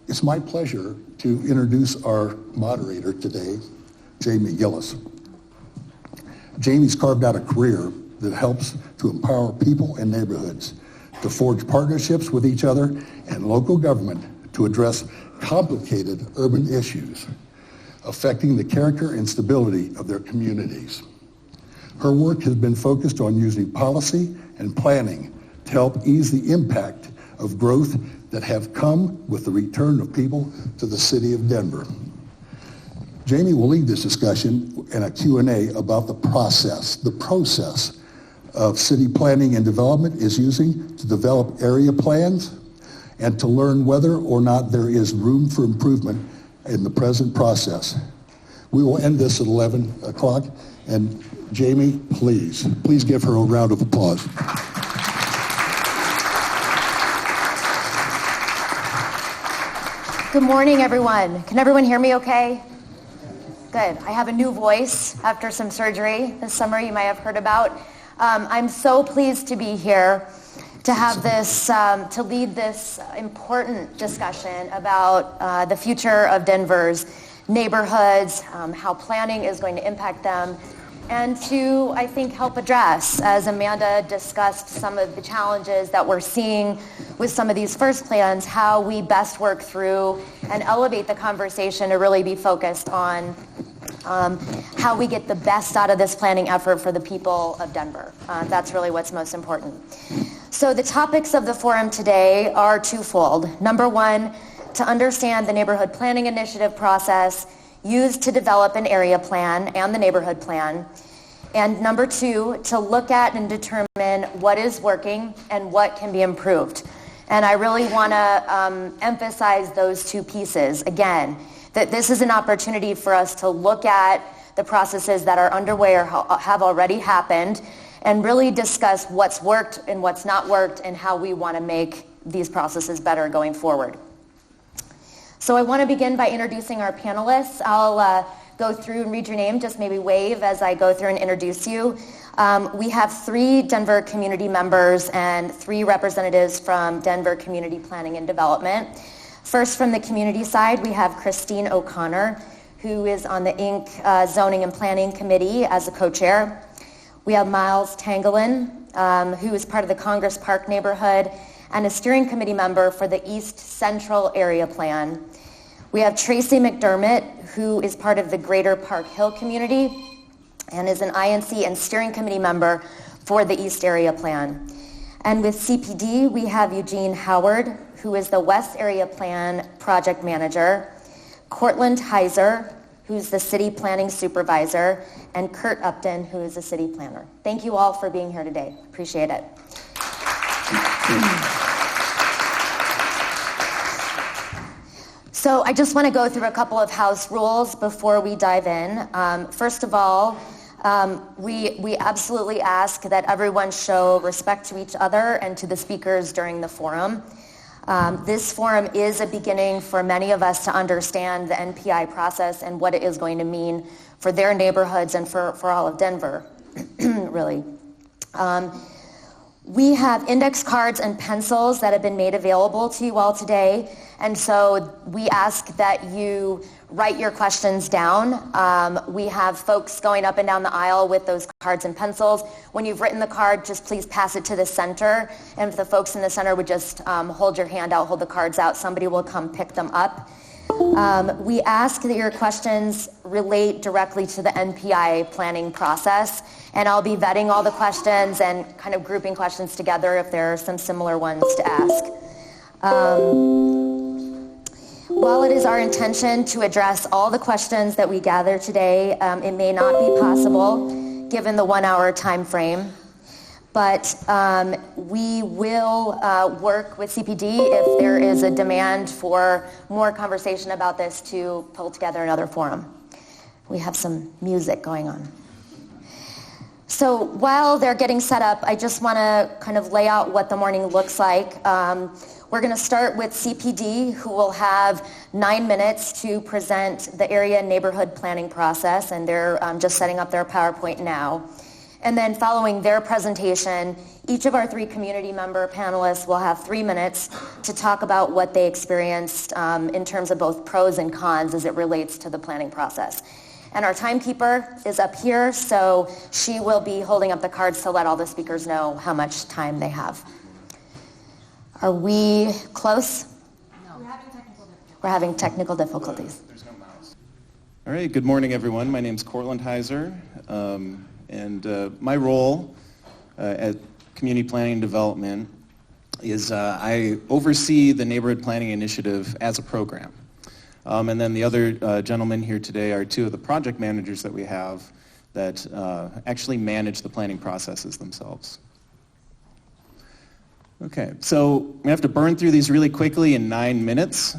It's my pleasure to introduce our moderator today, Jaime Giellis. Jaime's carved out a career that helps to empower people and neighborhoods to forge partnerships with each other and local government to address complicated urban issues affecting the character and stability of their communities. Her work has been focused on using policy and planning to help ease the impact of growth that have come with the return of people to the city of Denver. Jaime will lead this discussion and a Q&A about the process of city planning and development is using to develop area plans and to learn whether or not there is room for improvement in the present process. We will end this at 11 o'clock, and Jaime, please give her a round of applause. Good morning, everyone. Can everyone hear me okay? Good. I have a new voice after some surgery this summer you might have heard about. I'm so pleased to be here to have this, to lead this important discussion about the future of Denver's neighborhoods, how planning is going to impact them, and to, I think, help address, as Amanda discussed, some of the challenges that we're seeing with some of these first plans, how we best work through and elevate the conversation to really be focused on how we get the best out of this planning effort for the people of Denver. That's really what's most important. So the topics of the forum today are twofold. Number one, to understand the neighborhood planning initiative process used to develop an area plan and the neighborhood plan. And number two, to look at and determine what is working and what can be improved. And I really want to emphasize those two pieces. Again, that this is an opportunity for us to look at the processes that are underway or have already happened and really discuss what's worked and what's not worked and how we want to make these processes better going forward. So I want to begin by introducing our panelists. I'll go through and read your name, just maybe wave as I go through and introduce you. We have 3 Denver community members and 3 representatives from Denver Community Planning and Development. First, from the community side, we have Christine O'Connor, who is on the Inc. Zoning and Planning Committee as a co-chair. We have Myles Tangalin, who is part of the Congress Park neighborhood and a steering committee member for the East Central Area Plan. We have Tracey MacDermott, who is part of the Greater Park Hill community and is an INC and steering committee member for the East Area Plan. And with CPD, we have Eugene Howard, who is the West Area Plan project manager, Courtland Hyser, who's the city planning supervisor, and Curt Upton, who is the city planner. Thank you all for being here today. Appreciate it. So I just want to go through a couple of house rules before we dive in. First of all, we absolutely ask that everyone show respect to each other and to the speakers during the forum. This forum is a beginning for many of us to understand the NPI process and what it is going to mean for their neighborhoods and for all of Denver, really. We have index cards and pencils that have been made available to you all today, and so we ask that you write your questions down. We have folks going up and down the aisle with those cards and pencils. When you've written the card, just please pass it to the center, and if the folks in the center would just hold your hand out, hold the cards out, somebody will come pick them up. We ask that your questions relate directly to the NPI planning process, and I'll be vetting all the questions and kind of grouping questions together if there are some similar ones to ask. While it is our intention to address all the questions that we gather today, it may not be possible given the 1-hour time frame. But we will work with CPD if there is a demand for more conversation about this to pull together another forum. We have some music going on. So while they're getting set up, I just want to kind of lay out what the morning looks like. We're going to start with CPD, who will have 9 minutes to present the area neighborhood planning process, and they're just setting up their PowerPoint now. And then following their presentation, each of our 3 community member panelists will have 3 minutes to talk about what they experienced in terms of both pros and cons as it relates to the planning process. And our timekeeper is up here, so she will be holding up the cards to let all the speakers know how much time they have. Are we close? No. We're having technical difficulties. There's no mouse. All right, good morning, everyone. My name's Courtland Hyser, and my role at Community Planning and Development is I oversee the Neighborhood Planning Initiative as a program. And then the other gentlemen here today are 2 of the project managers that we have that actually manage the planning processes themselves. Okay, so we have to burn through these really quickly in 9 minutes,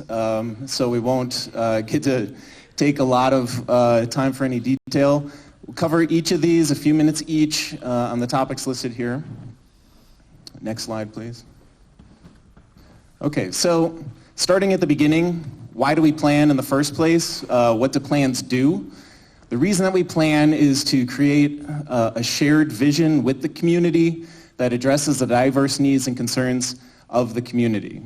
so we won't get to take a lot of time for any detail. We'll cover each of these a few minutes each on the topics listed here. Next slide, please. Okay, so starting at the beginning, why do we plan in the first place? What do plans do? The reason that we plan is to create a shared vision with the community that addresses the diverse needs and concerns of the community.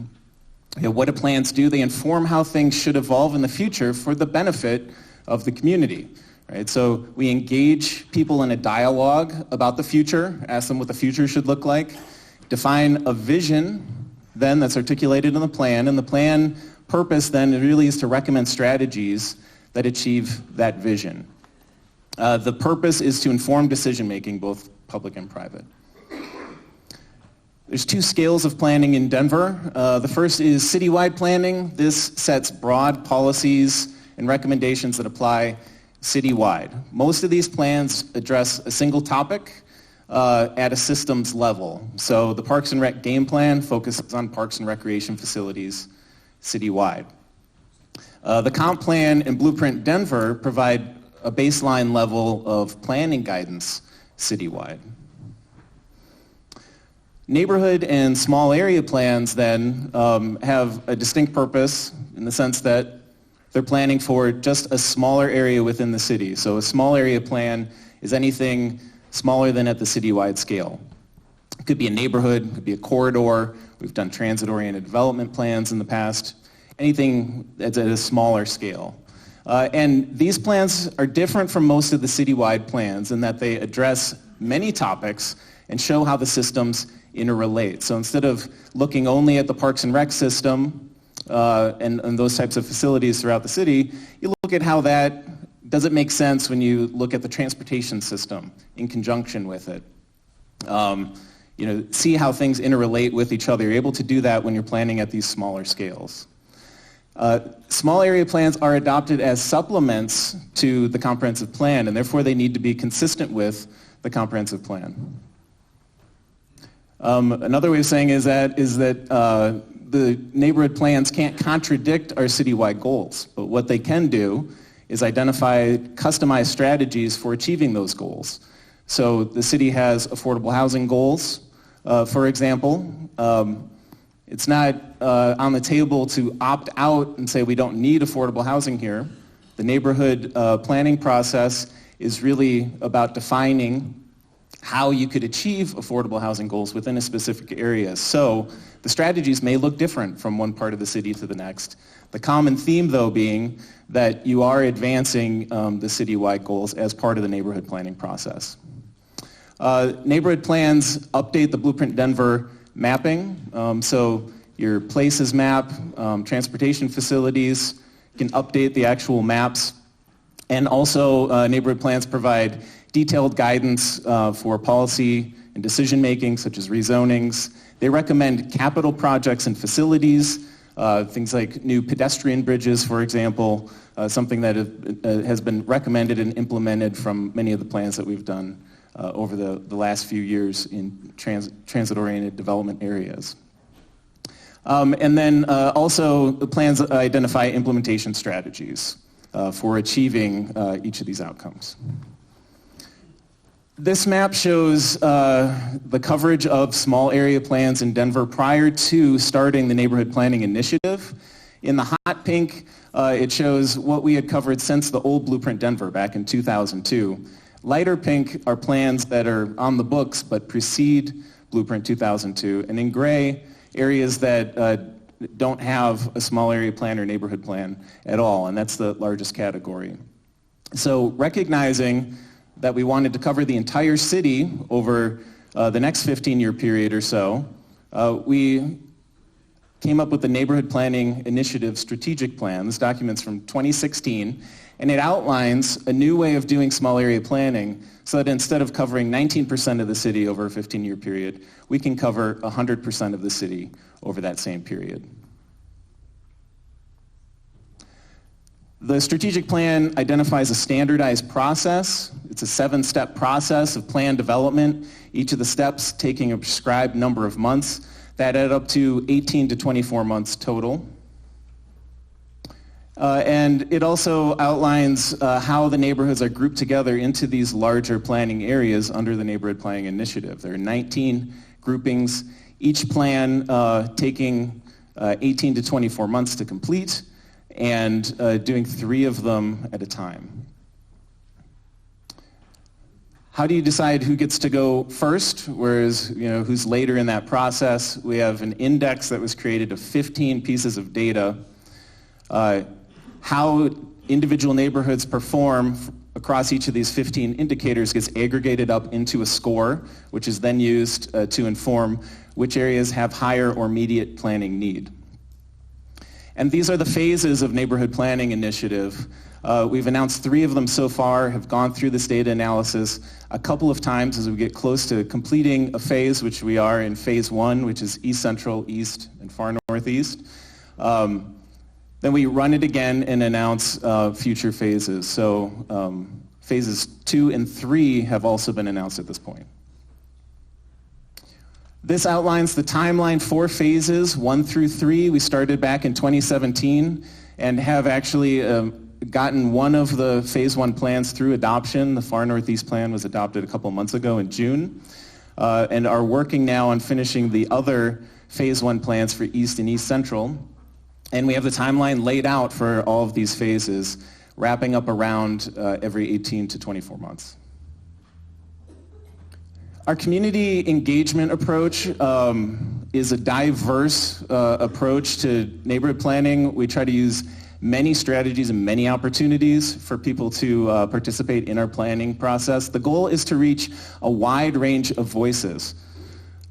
What do plans do? They inform how things should evolve in the future for the benefit of the community. Right? So we engage people in a dialogue about the future, ask them what the future should look like, define a vision then that's articulated in the plan, and the plan purpose then really is to recommend strategies that achieve that vision. The purpose is to inform decision-making, both public and private. There's 2 scales of planning in Denver. The first is citywide planning. This sets broad policies and recommendations that apply citywide. Most of these plans address a single topic at a systems level. So the Parks and Rec game plan focuses on parks and recreation facilities citywide. The comp plan and Blueprint Denver provide a baseline level of planning guidance citywide. Neighborhood and small area plans then have a distinct purpose in the sense that they're planning for just a smaller area within the city. So a small area plan is anything smaller than at the citywide scale. It could be a neighborhood, it could be a corridor. We've done transit-oriented development plans in the past. Anything that's at a smaller scale. And these plans are different from most of the citywide plans in that they address many topics and show how the systems interrelate. So instead of looking only at the Parks and Rec system and those types of facilities throughout the city, you look at how that, does it make sense when you look at the transportation system in conjunction with it? See how things interrelate with each other. You're able to do that when you're planning at these smaller scales. Small area plans are adopted as supplements to the comprehensive plan, and therefore they need to be consistent with the comprehensive plan. Another way of saying is that the neighborhood plans can't contradict our citywide goals, but what they can do is identify customized strategies for achieving those goals. So the city has affordable housing goals, for example. It's not on the table to opt out and say we don't need affordable housing here. The neighborhood planning process is really about defining how you could achieve affordable housing goals within a specific area. So the strategies may look different from one part of the city to the next. The common theme, though, being that you are advancing the citywide goals as part of the neighborhood planning process. Neighborhood plans update the Blueprint Denver mapping. So your places map, transportation facilities, you can update the actual maps. And also neighborhood plans provide detailed guidance for policy and decision making, such as rezonings. They recommend capital projects and facilities, things like new pedestrian bridges, for example, something that has been recommended and implemented from many of the plans that we've done over the last few years in transit-oriented development areas. And then also the plans identify implementation strategies for achieving each of these outcomes. This map shows the coverage of small area plans in Denver prior to starting the neighborhood planning initiative. In the hot pink, it shows what we had covered since the old Blueprint Denver back in 2002. Lighter pink are plans that are on the books but precede Blueprint 2002. And in gray, areas that don't have a small area plan or neighborhood plan at all, and that's the largest category. So recognizing that we wanted to cover the entire city over the next 15-year period or so, we came up with the Neighborhood Planning Initiative Strategic Plan. This document's from 2016, and it outlines a new way of doing small area planning so that instead of covering 19% of the city over a 15-year period, we can cover 100% of the city over that same period. The strategic plan identifies a standardized process. It's a 7-step process of plan development, each of the steps taking a prescribed number of months. That add up to 18 to 24 months total. And it also outlines how the neighborhoods are grouped together into these larger planning areas under the Neighborhood Planning Initiative. There are 19 groupings, each plan taking 18 to 24 months to complete, and doing 3 of them at a time. How do you decide who gets to go first, whereas who's later in that process? We have an index that was created of 15 pieces of data. How individual neighborhoods perform across each of these 15 indicators gets aggregated up into a score, which is then used to inform which areas have higher or immediate planning need. And these are the phases of Neighborhood Planning Initiative. We've announced 3 of them so far, have gone through this data analysis a couple of times as we get close to completing a phase, which we are in phase 1, which is East Central, East, and Far Northeast. Then we run it again and announce future phases. So phases 2 and 3 have also been announced at this point. This outlines the timeline for phases 1 through 3. We started back in 2017 and have actually gotten one of the phase 1 plans through adoption. The Far Northeast plan was adopted a couple months ago in June, and are working now on finishing the other phase 1 plans for East and East Central. And we have the timeline laid out for all of these phases, wrapping up around every 18 to 24 months. Our community engagement approach is a diverse approach to neighborhood planning. We try to use many strategies and many opportunities for people to participate in our planning process. The goal is to reach a wide range of voices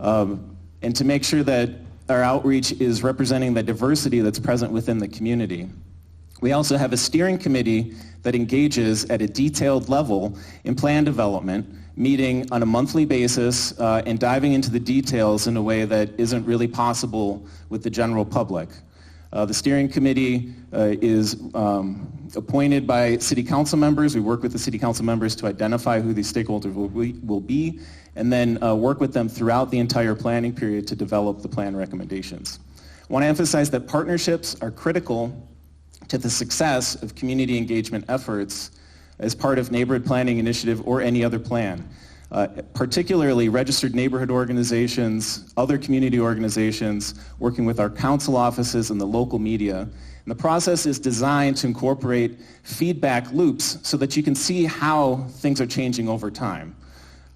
and to make sure that our outreach is representing the diversity that's present within the community. We also have a steering committee that engages at a detailed level in plan development, meeting on a monthly basis and diving into the details in a way that isn't really possible with the general public. The steering committee is appointed by city council members. We work with the city council members to identify who these stakeholders will be, and then work with them throughout the entire planning period to develop the plan recommendations. I want to emphasize that partnerships are critical to the success of community engagement efforts as part of Neighborhood Planning Initiative or any other plan. Particularly registered neighborhood organizations, other community organizations, working with our council offices and the local media. And the process is designed to incorporate feedback loops so that you can see how things are changing over time.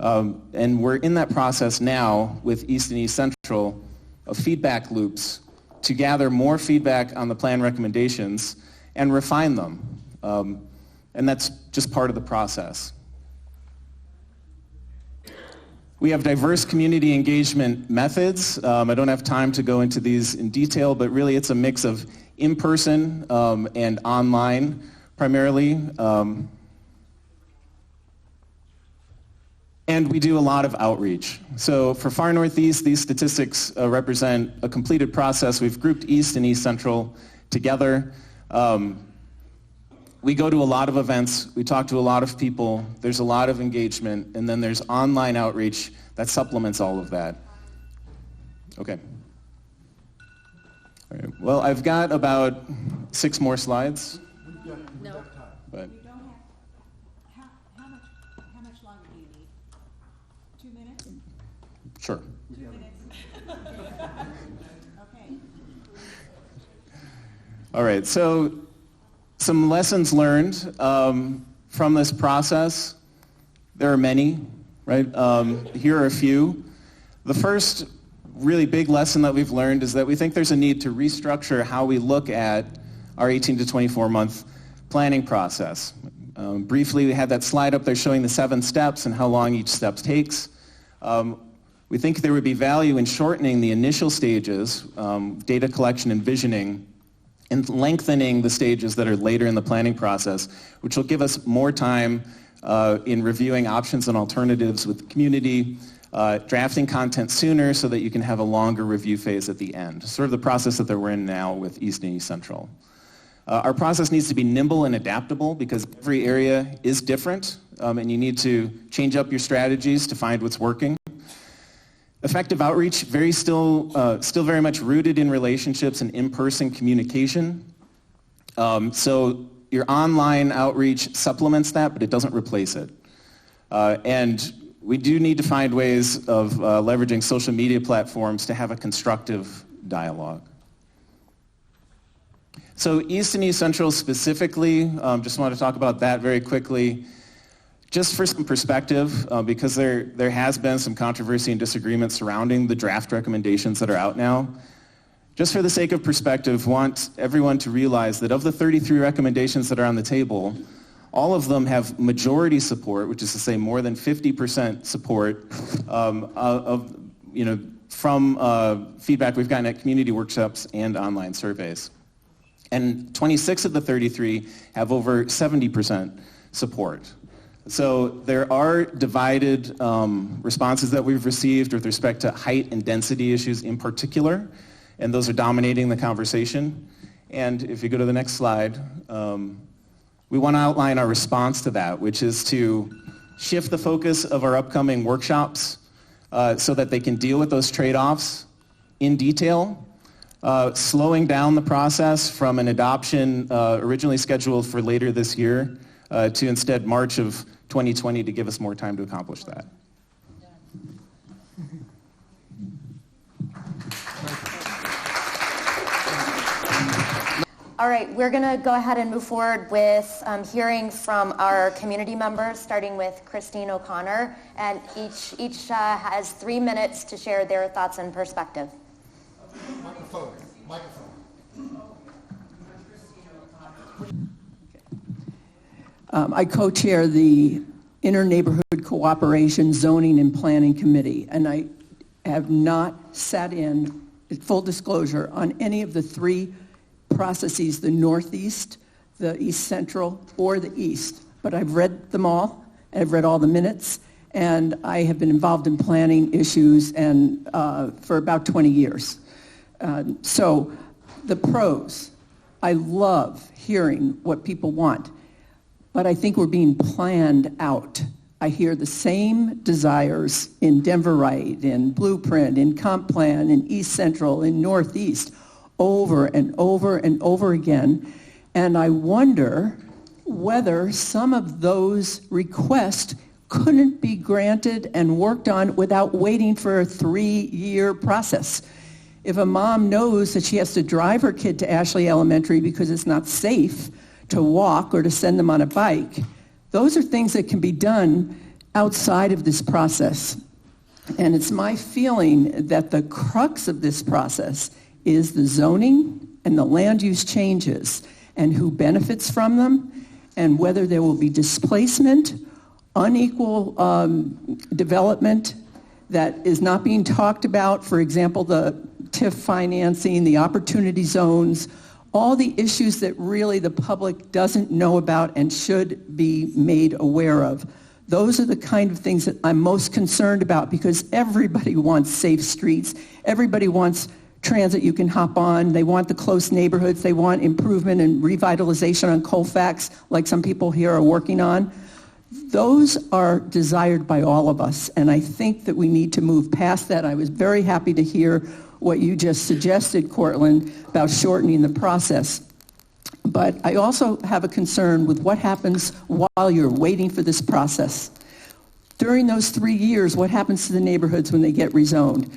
And we're in that process now with East and East Central of feedback loops to gather more feedback on the plan recommendations and refine them. And that's just part of the process. We have diverse community engagement methods. I don't have time to go into these in detail, but really it's a mix of in-person and online primarily. And we do a lot of outreach. So for Far Northeast, these statistics represent a completed process. We've grouped East and East Central together. We go to a lot of events, we talk to a lot of people, there's a lot of engagement, and then there's online outreach that supplements all of that. Okay. All right. Well, I've got about 6 more slides. No. But You don't have, how much longer do you need? 2 minutes? sure. 2 minutes? Okay. All right, so some lessons learned from this process. There are many, right? Here are a few. The first really big lesson that we've learned is that we think there's a need to restructure how we look at our 18 to 24 month planning process. Briefly, we had that slide up there showing the 7 steps and how long each step takes. We think there would be value in shortening the initial stages, data collection and visioning, and lengthening the stages that are later in the planning process, which will give us more time in reviewing options and alternatives with the community, drafting content sooner so that you can have a longer review phase at the end, sort of the process that we're in now with East and East Central. Our process needs to be nimble and adaptable because every area is different, and you need to change up your strategies to find what's working. Effective outreach, still very much rooted in relationships and in-person communication. So your online outreach supplements that, but it doesn't replace it. And we do need to find ways of leveraging social media platforms to have a constructive dialogue. So East and East Central specifically, just want to talk about that very quickly. Just for some perspective, because there has been some controversy and disagreement surrounding the draft recommendations that are out now. Just for the sake of perspective, want everyone to realize that of the 33 recommendations that are on the table, all of them have majority support, which is to say more than 50% support from feedback we've gotten at community workshops and online surveys. And 26 of the 33 have over 70% support. So there are divided responses that we've received with respect to height and density issues in particular, and those are dominating the conversation. And if you go to the next slide, we want to outline our response to that, which is to shift the focus of our upcoming workshops so that they can deal with those trade-offs in detail, slowing down the process from an adoption originally scheduled for later this year to instead March of 2020 to give us more time to accomplish that. All right, we're going to go ahead and move forward with hearing from our community members, starting with Christine O'Connor, and each has 3 minutes to share their thoughts and perspective. Microphone. I co-chair the Inter-Neighborhood Cooperation Zoning and Planning Committee, and I have not sat in, full disclosure, on any of the 3 processes, the Northeast, the East Central, or the East. But I've read them all, and I've read all the minutes, and I have been involved in planning issues and for about 20 years. So the pros, I love hearing what people want. But I think we're being planned out. I hear the same desires in Denver Right, in Blueprint, in Comp Plan, in East Central, in Northeast, over and over and over again. And I wonder whether some of those requests couldn't be granted and worked on without waiting for a 3-year process. If a mom knows that she has to drive her kid to Ashley Elementary because it's not safe to walk or to send them on a bike, those are things that can be done outside of this process. And it's my feeling that the crux of this process is the zoning and the land use changes and who benefits from them and whether there will be displacement, unequal development that is not being talked about. For example, the TIF financing, the opportunity zones, all the issues that really the public doesn't know about and should be made aware of. Those are the kind of things that I'm most concerned about because everybody wants safe streets. Everybody wants transit you can hop on. They want the close neighborhoods. They want improvement and revitalization on Colfax, like some people here are working on. Those are desired by all of us, and I think that we need to move past that. I was very happy to hear what you just suggested, Courtland, about shortening the process. But I also have a concern with what happens while you're waiting for this process. During those 3 years, what happens to the neighborhoods when they get rezoned?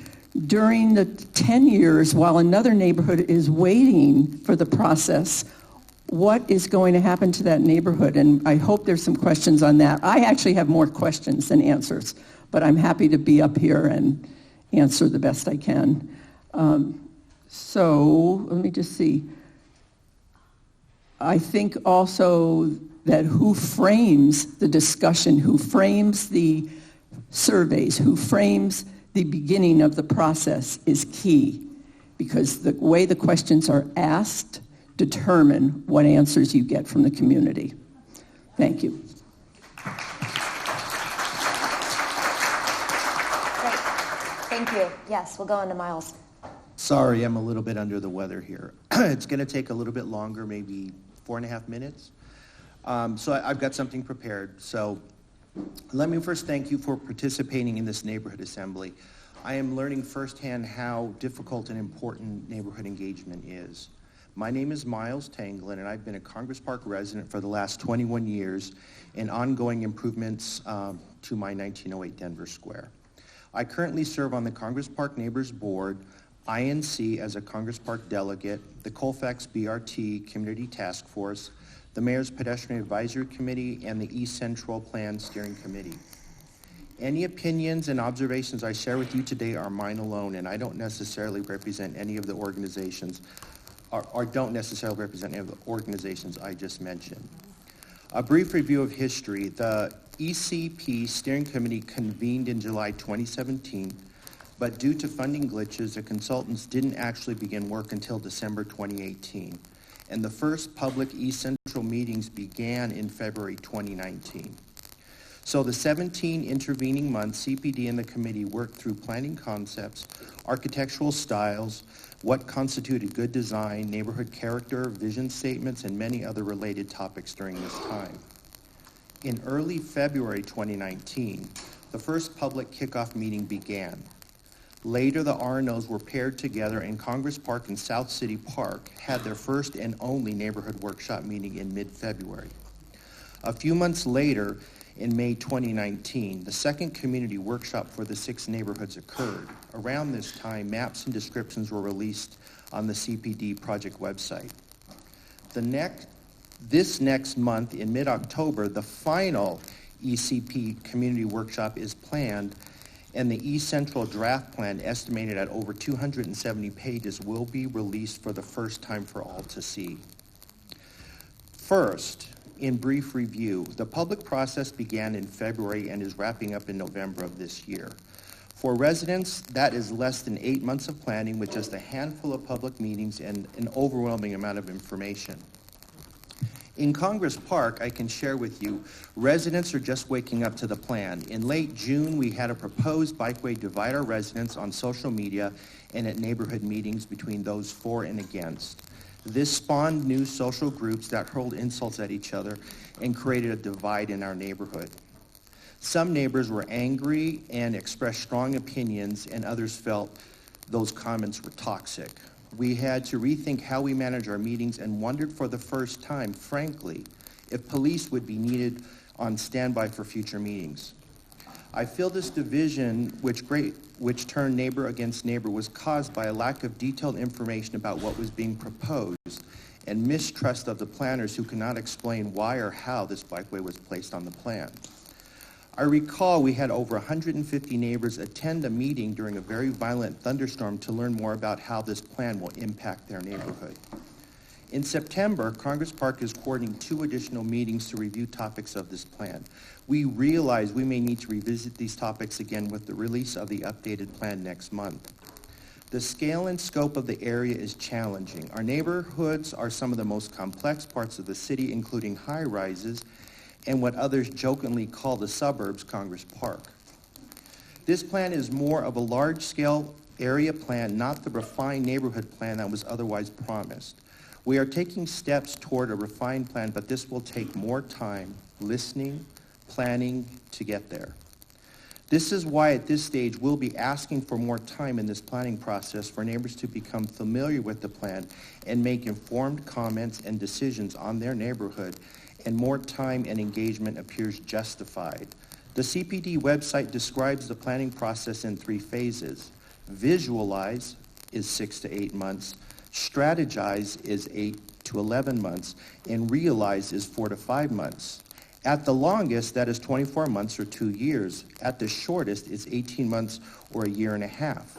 During the 10 years, while another neighborhood is waiting for the process, what is going to happen to that neighborhood? And I hope there's some questions on that. I actually have more questions than answers, but I'm happy to be up here and answer the best I can. So let me just see. I think also that who frames the discussion, who frames the surveys, who frames the beginning of the process is key, because the way the questions are asked determine what answers you get from the community. Thank you. Great. Thank you. Yes, we'll go into Myles. Sorry, I'm a little bit under the weather here. It's going to take a little bit longer, maybe 4.5 minutes. So I've got something prepared. So let me first thank you for participating in this neighborhood assembly. I am learning firsthand how difficult and important neighborhood engagement is. My name is Myles Tangalin, and I've been a Congress Park resident for the last 21 years in ongoing improvements to my 1908 Denver Square. I currently serve on the Congress Park Neighbors Board, INC as a Congress Park delegate, the Colfax BRT Community Task Force, the Mayor's Pedestrian Advisory Committee, and the East Central Plan Steering Committee. Any opinions and observations I share with you today are mine alone, and I don't necessarily represent any of the organizations, or don't necessarily represent any of the organizations I just mentioned. A brief review of history. The ECP Steering Committee convened in July 2017, but due to funding glitches, the consultants didn't actually begin work until December 2018. And the first public East Central meetings began in February 2019. So the 17 intervening months, CPD and the committee worked through planning concepts, architectural styles, what constituted good design, neighborhood character, vision statements, and many other related topics during this time. In early February 2019, the first public kickoff meeting began. Later, the RNOs were paired together, and Congress Park and South City Park had their first and only neighborhood workshop meeting in mid-February. A few months later, in May 2019, the second community workshop for the 6 neighborhoods occurred. Around this time, maps and descriptions were released on the CPD project website. This next month, in mid-October, the final ECP community workshop is planned, and the East Central draft plan, estimated at over 270 pages, will be released for the first time for all to see. First, in brief review, the public process began in February and is wrapping up in November of this year. For residents, that is less than 8 months of planning with just a handful of public meetings and an overwhelming amount of information. In Congress Park, I can share with you, residents are just waking up to the plan. In late June, we had a proposed bikeway divide our residents on social media and at neighborhood meetings between those for and against. This spawned new social groups that hurled insults at each other and created a divide in our neighborhood. Some neighbors were angry and expressed strong opinions, and others felt those comments were toxic. We had to rethink how we manage our meetings and wondered for the first time, frankly, if police would be needed on standby for future meetings. I feel this division, which turned neighbor against neighbor, was caused by a lack of detailed information about what was being proposed and mistrust of the planners who could not explain why or how this bikeway was placed on the plan. I recall we had over 150 neighbors attend a meeting during a very violent thunderstorm to learn more about how this plan will impact their neighborhood. In September, Congress Park is coordinating 2 additional meetings to review topics of this plan. We realize we may need to revisit these topics again with the release of the updated plan next month. The scale and scope of the area is challenging. Our neighborhoods are some of the most complex parts of the city, including high-rises and what others jokingly call the suburbs, Congress Park. This plan is more of a large-scale area plan, not the refined neighborhood plan that was otherwise promised. We are taking steps toward a refined plan, but this will take more time, listening, planning to get there. This is why at this stage we'll be asking for more time in this planning process for neighbors to become familiar with the plan and make informed comments and decisions on their neighborhood, and more time and engagement appears justified. The CPD website describes the planning process in 3 phases. Visualize is 6 to 8 months. Strategize is to 11 months, and realized is 4 to 5 months. At the longest, that is 24 months or 2 years. At the shortest, it's 18 months or a year and a half.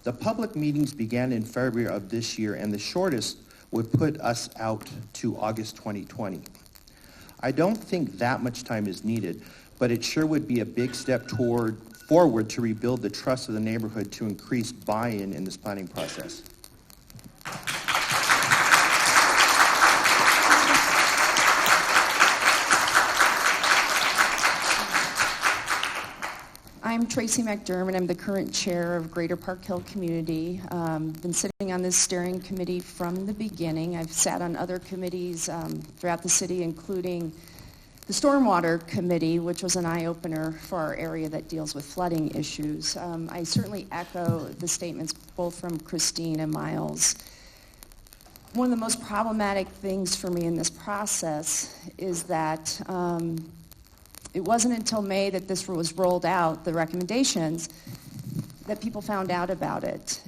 The public meetings began in February of this year, and the shortest would put us out to August 2020. I don't think that much time is needed, but it sure would be a big step forward to rebuild the trust of the neighborhood to increase buy-in in this planning process. I'm Tracey MacDermott. I'm the current chair of Greater Park Hill Community. Been sitting on this steering committee from the beginning. I've sat on other committees throughout the city, including the Stormwater Committee, which was an eye-opener for our area that deals with flooding issues. I certainly echo the statements both from Christine and Myles. One of the most problematic things for me in this process is that it wasn't until May that this was rolled out, the recommendations, that people found out about it.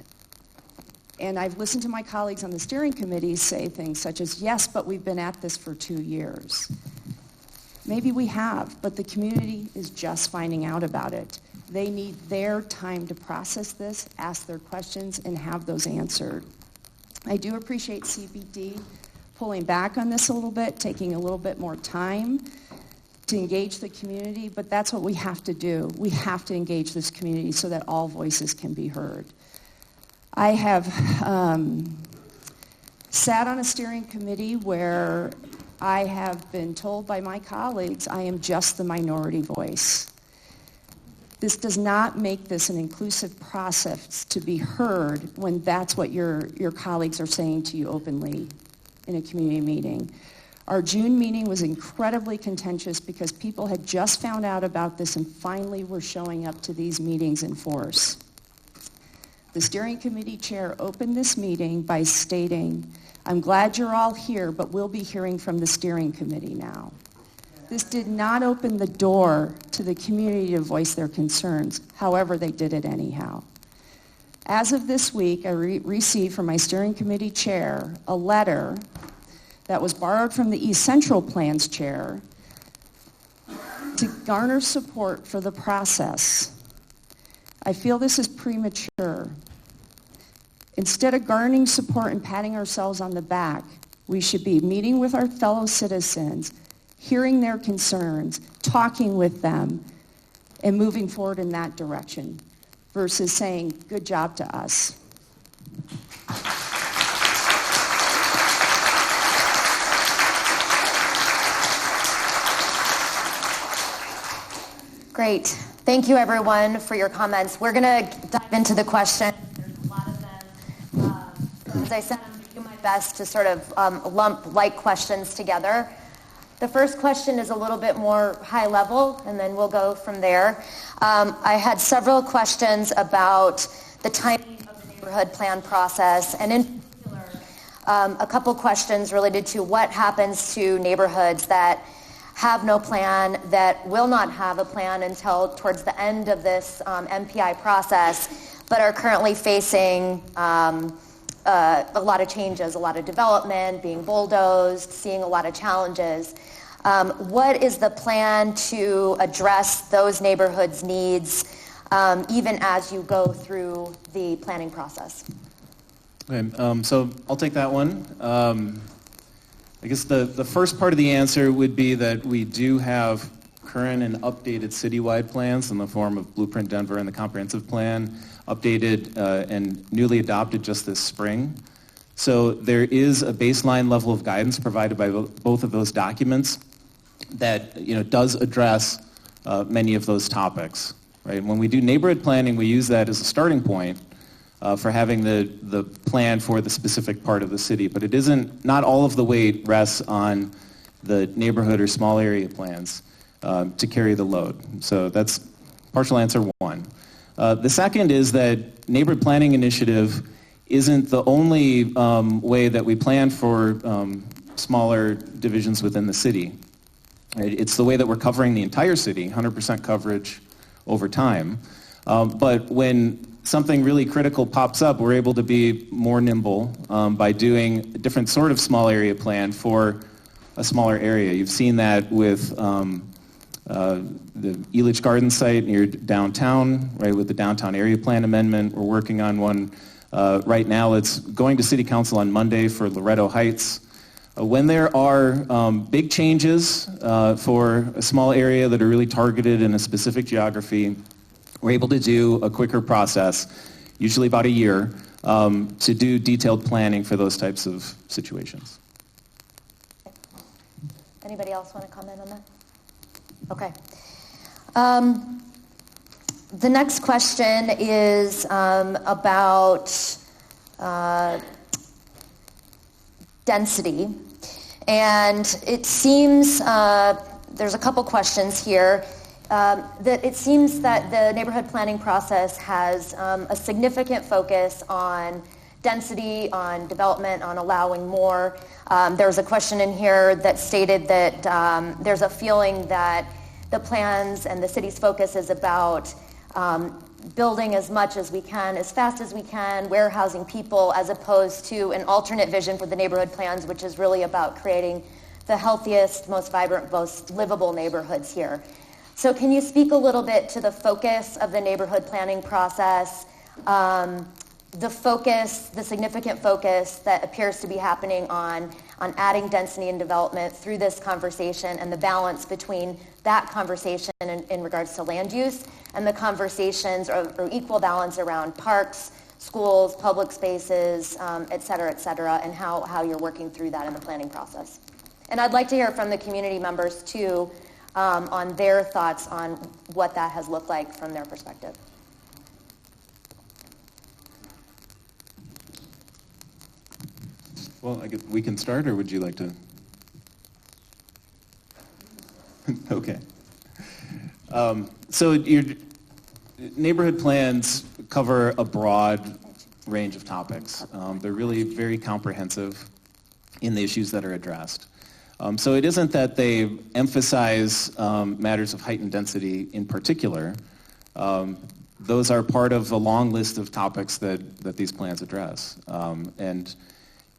And I've listened to my colleagues on the steering committee say things such as, yes, but we've been at this for 2 years. Maybe we have, but the community is just finding out about it. They need their time to process this, ask their questions, and have those answered. I do appreciate CBD pulling back on this a little bit, taking a little bit more time to engage the community, but that's what we have to do. We have to engage this community so that all voices can be heard. I have sat on a steering committee where I have been told by my colleagues I am just the minority voice. This does not make this an inclusive process to be heard when that's what your colleagues are saying to you openly in a community meeting. Our June meeting was incredibly contentious because people had just found out about this and finally were showing up to these meetings in force. The steering committee chair opened this meeting by stating, "I'm glad you're all here, but we'll be hearing from the steering committee now." This did not open the door to the community to voice their concerns. However, they did it anyhow. As of this week, I received from my steering committee chair a letter that was borrowed from the East Central Plans chair to garner support for the process. I feel this is premature. Instead of garnering support and patting ourselves on the back, we should be meeting with our fellow citizens, hearing their concerns, talking with them, and moving forward in that direction versus saying, "Good job" to us. Great. Thank you, everyone, for your comments. We're going to dive into the questions. There's a lot of them. As I said, I'm going to do my best to sort of lump like questions together. The first question is a little bit more high level, and then we'll go from there. I had several questions about the timing of the neighborhood plan process, and in particular, a couple questions related to what happens to neighborhoods that have no plan, that will not have a plan until towards the end of this NPI process, but are currently facing a lot of changes, a lot of development, being bulldozed, seeing a lot of challenges. What is the plan to address those neighborhoods' needs even as you go through the planning process? Okay, so I'll take that one. I guess the first part of the answer would be that we do have current and updated citywide plans in the form of Blueprint Denver and the comprehensive plan, updated and newly adopted just this spring. So there is a baseline level of guidance provided by both of those documents that does address many of those topics. Right? When we do neighborhood planning, we use that as a starting point for having the plan for the specific part of the city, but it isn't. Not all of the weight rests on the neighborhood or small area plans to carry the load. So that's partial answer one. The second is that neighborhood planning initiative isn't the only way that we plan for smaller divisions within the city. It's the way that we're covering the entire city, 100% coverage over time. But when something really critical pops up, we're able to be more nimble by doing a different sort of small area plan for a smaller area. You've seen that with the Elitch Garden site near downtown, right, with the downtown area plan amendment. We're working on one right now. It's going to City Council on Monday for Loretto Heights. When there are big changes for a small area that are really targeted in a specific geography, we're able to do a quicker process, usually about a year, to do detailed planning for those types of situations. Anybody else want to comment on that? Okay. The next question is about density. And it seems, there's a couple questions here, that it seems that the neighborhood planning process has a significant focus on density, on development, on allowing more. There was a question in here that stated that there's a feeling that the plans and the city's focus is about building as much as we can, as fast as we can, warehousing people, as opposed to an alternate vision for the neighborhood plans, which is really about creating the healthiest, most vibrant, most livable neighborhoods here. So can you speak a little bit to the focus of the neighborhood planning process, the focus, the significant focus that appears to be happening on adding density and development through this conversation, and the balance between that conversation in regards to land use and the conversations or equal balance around parks, schools, public spaces, et cetera, and how you're working through that in the planning process. And I'd like to hear from the community members too on their thoughts on what that has looked like from their perspective. Well, I guess we can start, or would you like to? Okay. So your neighborhood plans cover a broad range of topics. They're really very comprehensive in the issues that are addressed. So it isn't that they emphasize matters of height and density in particular. Those are part of a long list of topics that these plans address. And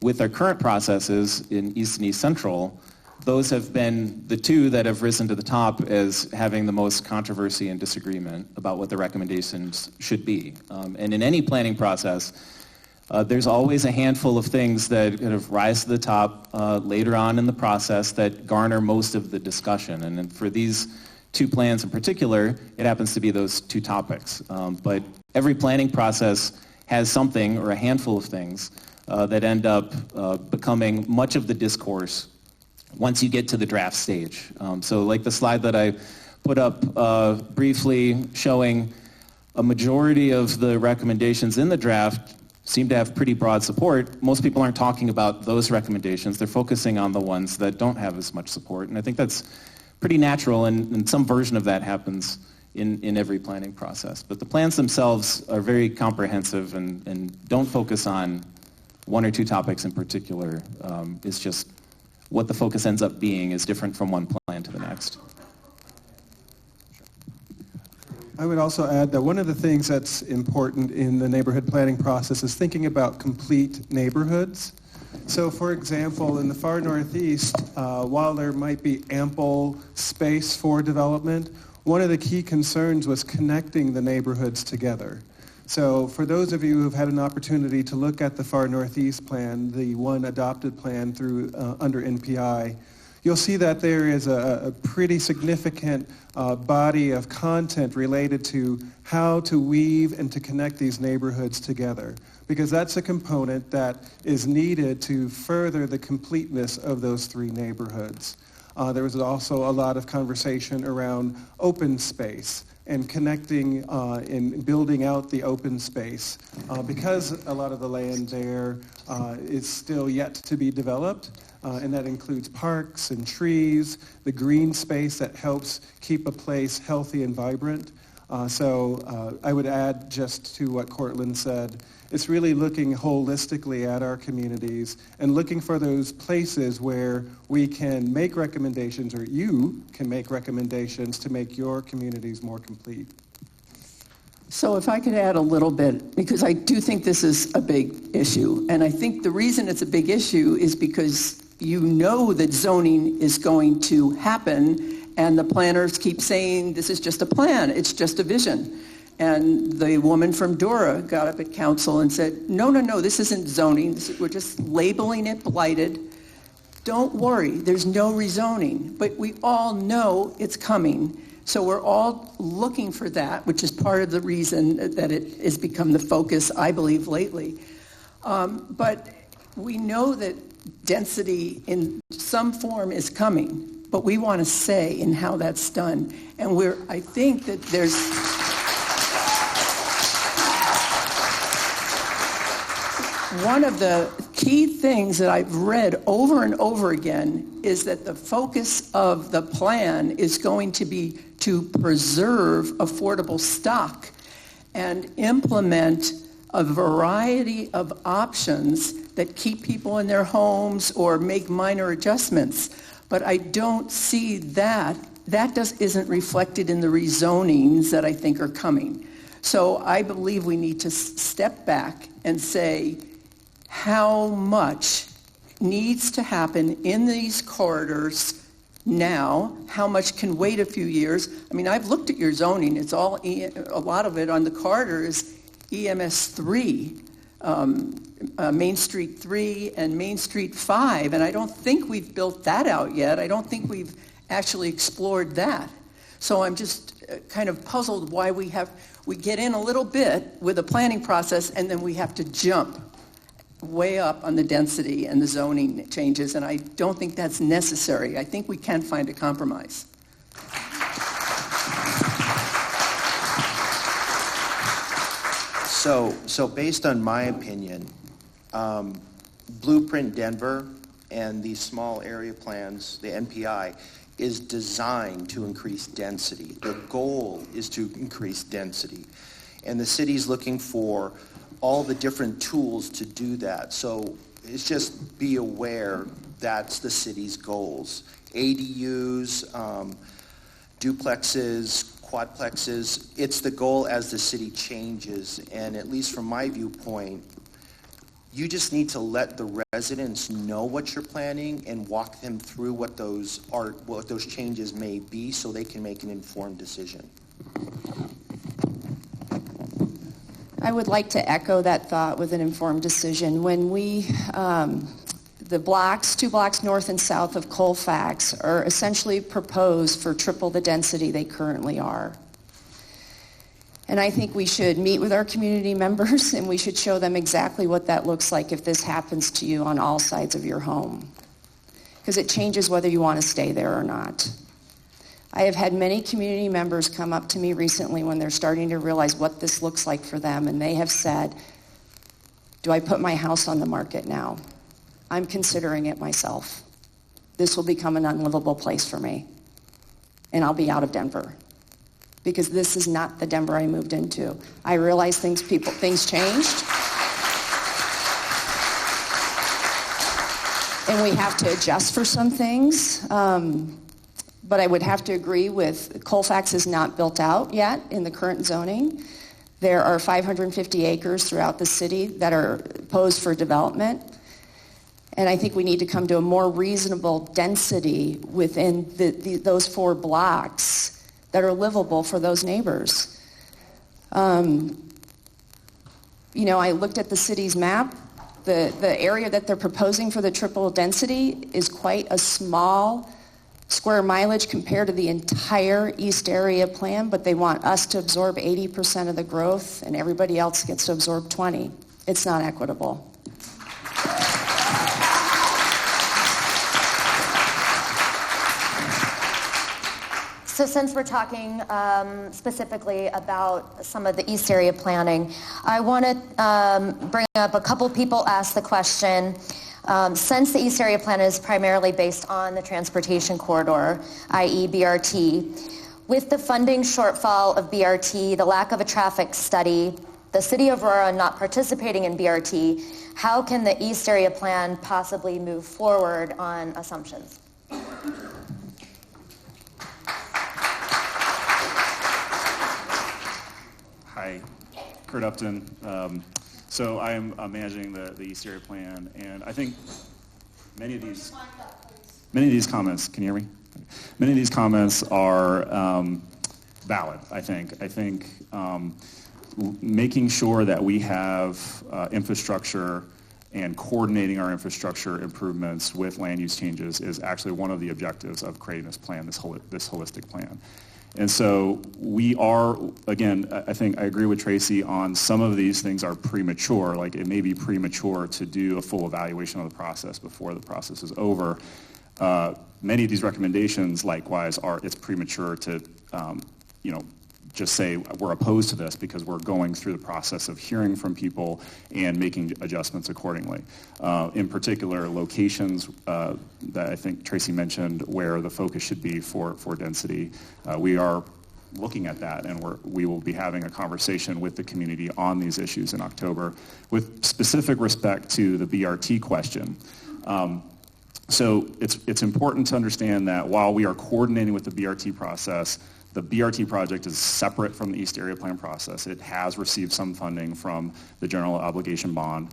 with our current processes in East and East Central, those have been the two that have risen to the top as having the most controversy and disagreement about what the recommendations should be. And in any planning process, there's always a handful of things that kind of rise to the top later on in the process that garner most of the discussion. And then for these two plans in particular, it happens to be those two topics. But every planning process has something or a handful of things that end up becoming much of the discourse once you get to the draft stage. So like the slide that I put up briefly showing a majority of the recommendations in the draft seem to have pretty broad support. Most people aren't talking about those recommendations. They're focusing on the ones that don't have as much support. And I think that's pretty natural, and some version of that happens in every planning process. But the plans themselves are very comprehensive and don't focus on one or two topics in particular. It's just what the focus ends up being is different from one plan to the next. I would also add that one of the things that's important in the neighborhood planning process is thinking about complete neighborhoods. So for example, in the far northeast, while there might be ample space for development, one of the key concerns was connecting the neighborhoods together. So for those of you who've had an opportunity to look at the far northeast plan, the one adopted plan through under NPI, you'll see that there is a pretty significant body of content related to how to weave and to connect these neighborhoods together, because that's a component that is needed to further the completeness of those three neighborhoods. There was also a lot of conversation around open space and connecting and building out the open space, because a lot of the land there is still yet to be developed. And that includes parks and trees, the green space that helps keep a place healthy and vibrant. So I would add just to what Courtland said, it's really looking holistically at our communities and looking for those places where we can make recommendations, or you can make recommendations to make your communities more complete. So if I could add a little bit, because I do think this is a big issue, and I think the reason it's a big issue is because you know that zoning is going to happen, and the planners keep saying, this is just a plan, it's just a vision. And the woman from Dora got up at council and said, no, this isn't zoning, we're just labeling it blighted. Don't worry, there's no rezoning, but we all know it's coming. So we're all looking for that, which is part of the reason that it has become the focus, I believe, lately. But we know that density in some form is coming, but we want to say in how that's done. And I think that there's... One of the key things that I've read over and over again is that the focus of the plan is going to be to preserve affordable stock and implement a variety of options that keep people in their homes or make minor adjustments. But I don't see that. That isn't reflected in the rezonings that I think are coming. So I believe we need to step back and say, how much needs to happen in these corridors now? How much can wait a few years? I mean, I've looked at your zoning. It's all, a lot of it on the corridor is EMS 3, Main Street 3 and Main Street 5, and I don't think we've built that out yet. I don't think we've actually explored that. So I'm just kind of puzzled why we get in a little bit with a planning process and then we have to jump way up on the density and the zoning changes, and I don't think that's necessary. I think we can find a compromise. So based on my opinion, Blueprint Denver and these small area plans, the NPI, is designed to increase density. The goal is to increase density. And the city's looking for all the different tools to do that. So it's just be aware that's the city's goals. ADUs, duplexes, quadplexes, it's the goal as the city changes. And at least from my viewpoint, you just need to let the residents know what you're planning and walk them through what those changes may be so they can make an informed decision. I would like to echo that thought with an informed decision. When we, the blocks, 2 blocks north and south of Colfax are essentially proposed for triple the density they currently are. And I think we should meet with our community members and we should show them exactly what that looks like if this happens to you on all sides of your home. Because it changes whether you want to stay there or not. I have had many community members come up to me recently when they're starting to realize what this looks like for them, and they have said, do I put my house on the market now? I'm considering it myself. This will become an unlivable place for me, and I'll be out of Denver, because this is not the Denver I moved into. I realize things changed, and we have to adjust for some things. But I would have to agree with Colfax is not built out yet in the current zoning. There are 550 acres throughout the city that are posed for development. And I think we need to come to a more reasonable density within those 4 blocks that are livable for those neighbors. You know, I looked at the city's map. The area that they're proposing for the triple density is quite a small square mileage compared to the entire East Area plan, but they want us to absorb 80% of the growth and everybody else gets to absorb 20. It's not equitable. So since we're talking specifically about some of the East Area planning, I want to bring up a couple people asked the question, since the East Area Plan is primarily based on the transportation corridor, i.e. BRT, with the funding shortfall of BRT, the lack of a traffic study, the City of Aurora not participating in BRT, how can the East Area Plan possibly move forward on assumptions? Hi, Curt Upton. So I am managing the East Area Plan, and I think many of these comments, can you hear me? Many of these comments are valid, I think. I think making sure that we have infrastructure and coordinating our infrastructure improvements with land use changes is actually one of the objectives of creating this plan, this holistic plan. And so we are, again, I think I agree with Tracey on some of these things are premature, like it may be premature to do a full evaluation of the process before the process is over. Many of these recommendations, likewise, it's premature to, just say we're opposed to this because we're going through the process of hearing from people and making adjustments accordingly. In particular, locations that I think Tracey mentioned where the focus should be for density. We are looking at that, and we will be having a conversation with the community on these issues in October with specific respect to the BRT question. So it's important to understand that while we are coordinating with the BRT process, the BRT project is separate from the East Area Plan process. It has received some funding from the General Obligation Bond.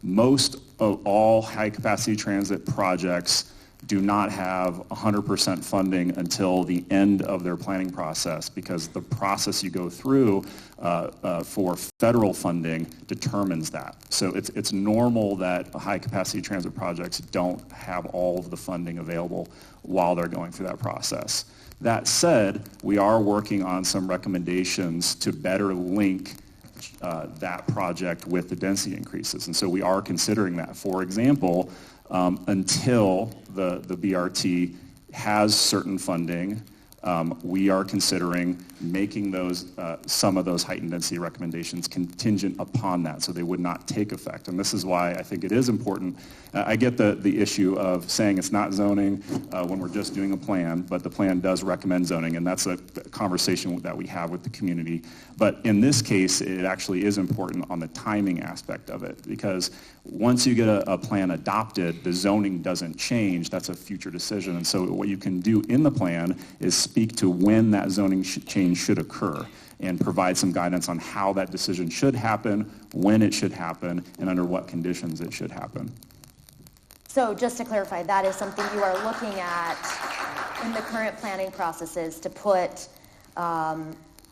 Most of all high-capacity transit projects do not have 100% funding until the end of their planning process because the process you go through for federal funding determines that. So it's normal that high-capacity transit projects don't have all of the funding available while they're going through that process. That said, we are working on some recommendations to better link that project with the density increases. And so we are considering that. For example, until the BRT has certain funding, we are considering making those some of those heightened density recommendations contingent upon that, so they would not take effect. And this is why I think it is important. I get the issue of saying it's not zoning when we're just doing a plan, but the plan does recommend zoning, and that's a conversation that we have with the community. But in this case, it actually is important on the timing aspect of it, because once you get a plan adopted, the zoning doesn't change. That's a future decision. And so what you can do in the plan is speak to when that zoning change should occur and provide some guidance on how that decision should happen, when it should happen, and under what conditions it should happen. So just to clarify, that is something you are looking at in the current planning processes to put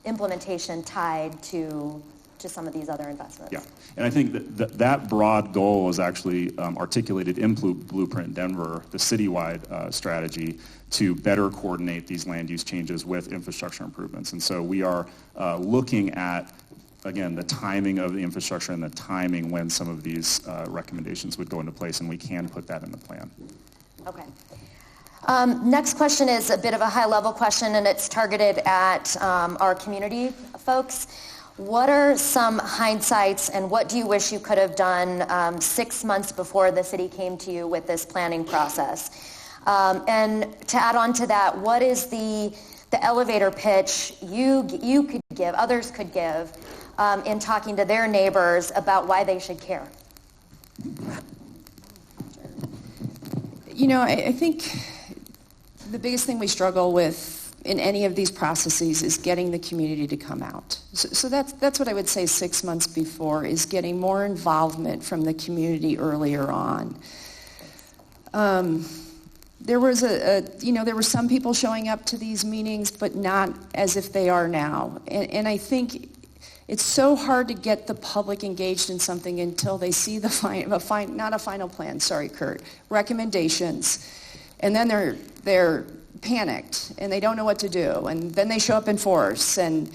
implementation tied to some of these other investments. Yeah, and I think that broad goal is actually articulated in Blueprint Denver, the citywide strategy to better coordinate these land use changes with infrastructure improvements. And so we are looking at, again, the timing of the infrastructure and the timing when some of these recommendations would go into place, and we can put that in the plan. Okay. Next question is a bit of a high-level question, and it's targeted at our community folks. What are some hindsights, and what do you wish you could have done 6 months before the city came to you with this planning process? And to add on to that, what is the elevator pitch you could give, others could give, in talking to their neighbors about why they should care? You know, I think the biggest thing we struggle with in any of these processes is getting the community to come out. So that's what I would say 6 months before, is getting more involvement from the community earlier on. There was there were some people showing up to these meetings, but not as if they are now. And I think it's so hard to get the public engaged in something until they see not a final plan, sorry, Curt, recommendations. And then they're panicked and they don't know what to do, and then they show up in force, and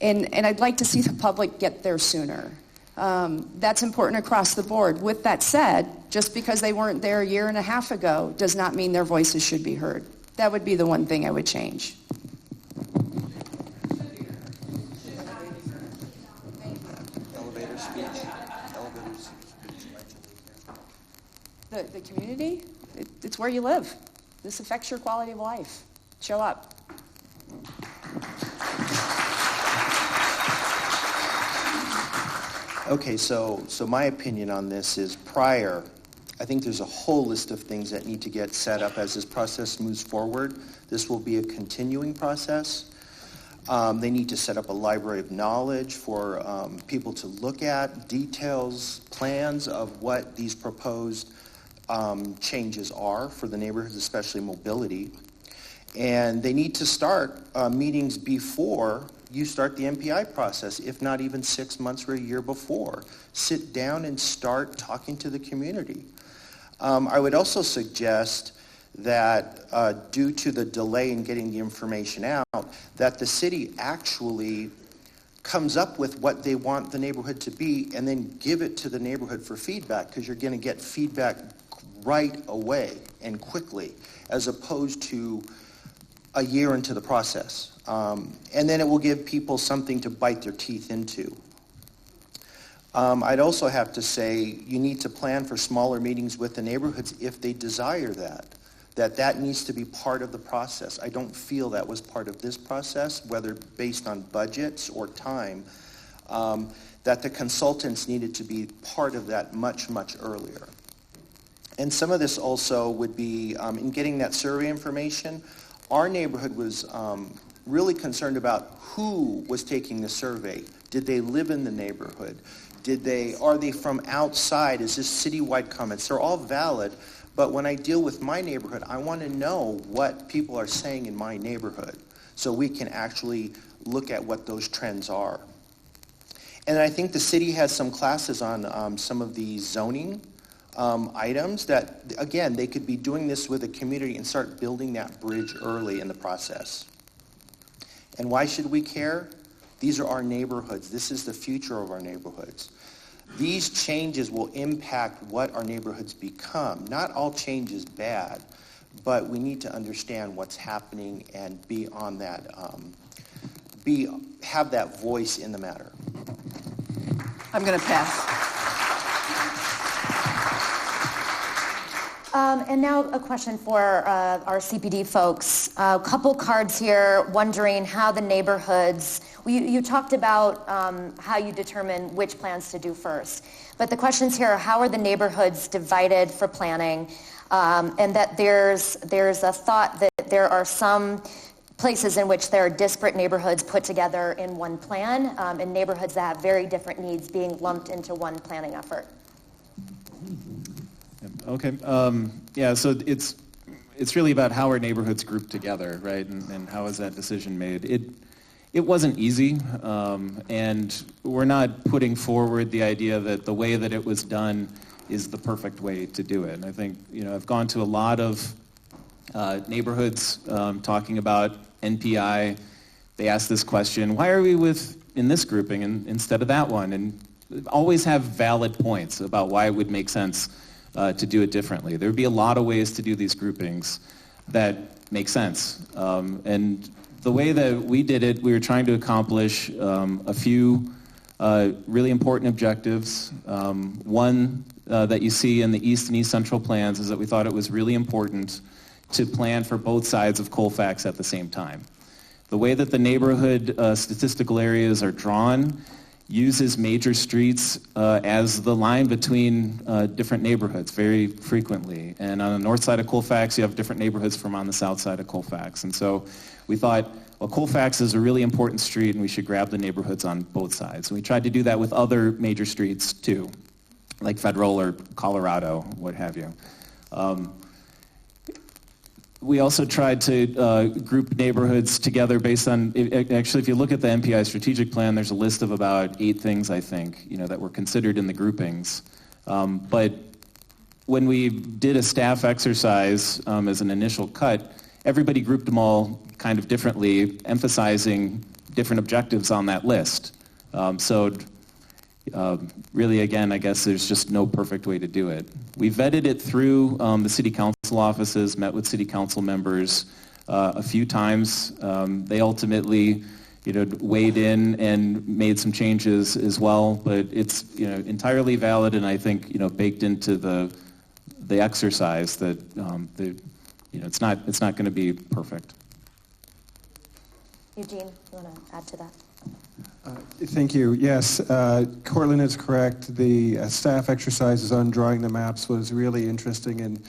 I'd like to see the public get there sooner. That's important across the board. With that said, just because they weren't there a year and a half ago does not mean their voices should be heard. That would be the one thing I would change. The community, it's where you live. This affects your quality of life. Show up. Okay, so my opinion on this is I think there's a whole list of things that need to get set up as this process moves forward. This will be a continuing process. They need to set up a library of knowledge for people to look at, details, plans of what these proposed changes are for the neighborhoods, especially mobility. And they need to start meetings before you start the NPI process, if not even 6 months or a year before. Sit down and start talking to the community. I would also suggest that due to the delay in getting the information out, that the city actually comes up with what they want the neighborhood to be and then give it to the neighborhood for feedback, because you're going to get feedback right away and quickly, as opposed to a year into the process. And then it will give people something to bite their teeth into. I'd also have to say you need to plan for smaller meetings with the neighborhoods if they desire that. That needs to be part of the process. I don't feel that was part of this process, whether based on budgets or time, that the consultants needed to be part of that much, much earlier. And some of this also would be in getting that survey information. Our neighborhood was really concerned about who was taking the survey. Did they live in the neighborhood? Are they from outside? Is this citywide comments? They're all valid, but when I deal with my neighborhood, I want to know what people are saying in my neighborhood so we can actually look at what those trends are. And I think the city has some classes on some of these zoning items that, again, they could be doing this with the community and start building that bridge early in the process. And why should we care? These are our neighborhoods. This is the future of our neighborhoods. These changes will impact what our neighborhoods become. Not all change is bad, but we need to understand what's happening and be on that, have that voice in the matter. I'm going to pass. And now a question for our CPD folks. A couple cards here wondering how the neighborhoods, you talked about how you determine which plans to do first. But the questions here are, how are the neighborhoods divided for planning? And that there's a thought that there are some places in which there are disparate neighborhoods put together in one plan, and neighborhoods that have very different needs being lumped into one planning effort. Okay. Yeah, so it's really about how are neighborhoods grouped together, right? And how is that decision made? It wasn't easy, and we're not putting forward the idea that the way that it was done is the perfect way to do it. And I think, I've gone to a lot of neighborhoods talking about NPI. They ask this question, why are we in this grouping instead of that one? And always have valid points about why it would make sense to do it differently. There would be a lot of ways to do these groupings that make sense. And the way that we did it, we were trying to accomplish a few really important objectives. One that you see in the East and East Central plans is that we thought it was really important to plan for both sides of Colfax at the same time. The way that the neighborhood statistical areas are drawn uses major streets as the line between different neighborhoods very frequently. And on the north side of Colfax, you have different neighborhoods from on the south side of Colfax. And so we thought, well, Colfax is a really important street and we should grab the neighborhoods on both sides. And we tried to do that with other major streets too, like Federal or Colorado, what have you. We also tried to group neighborhoods together based on, actually, if you look at the NPI strategic plan, there's a list of about 8 things, I think, that were considered in the groupings. But when we did a staff exercise as an initial cut, everybody grouped them all kind of differently, emphasizing different objectives on that list. Really, again, I guess there's just no perfect way to do it. We vetted it through the city council offices, met with city council members a few times. They ultimately, weighed in and made some changes as well, but it's, entirely valid and I think, baked into the exercise that, it's not going to be perfect. Eugene, you want to add to that? Thank you. Yes, Courtland is correct. The staff exercises on drawing the maps was really interesting, and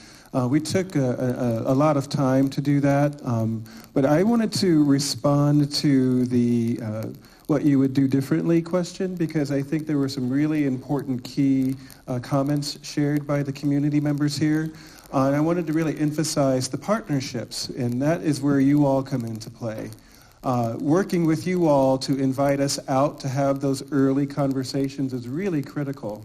we took a lot of time to do that. But I wanted to respond to the what you would do differently question, because I think there were some really important key comments shared by the community members here. And I wanted to really emphasize the partnerships, and that is where you all come into play. Working with you all to invite us out to have those early conversations is really critical.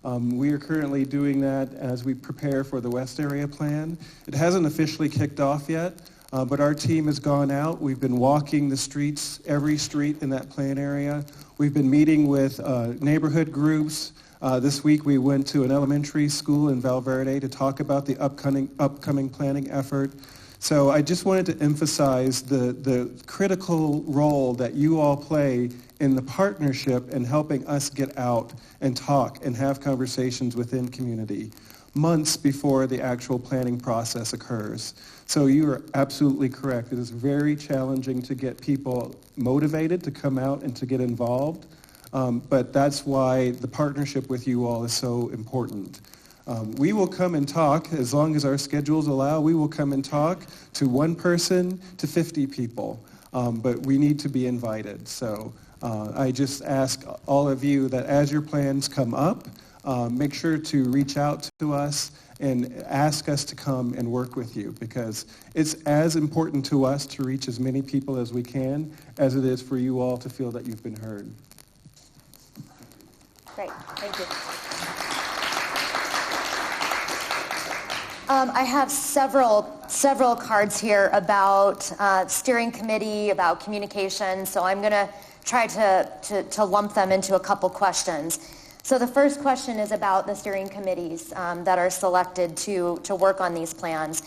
We are currently doing that as we prepare for the West Area Plan. It hasn't officially kicked off yet, but our team has gone out. We've been walking the streets, every street in that plan area. We've been meeting with neighborhood groups. This week we went to an elementary school in Valverde to talk about the upcoming planning effort. So I just wanted to emphasize the critical role that you all play in the partnership and helping us get out and talk and have conversations within community months before the actual planning process occurs. So you are absolutely correct. It is very challenging to get people motivated to come out and to get involved, but that's why the partnership with you all is so important. We will come and talk, as long as our schedules allow, we will come and talk to one person to 50 people, but we need to be invited. So I just ask all of you that as your plans come up, make sure to reach out to us and ask us to come and work with you, because it's as important to us to reach as many people as we can as it is for you all to feel that you've been heard. Great, thank you. I have several cards here about steering committee, about communication, so I'm going to try to lump them into a couple questions. So the first question is about the steering committees that are selected to work on these plans.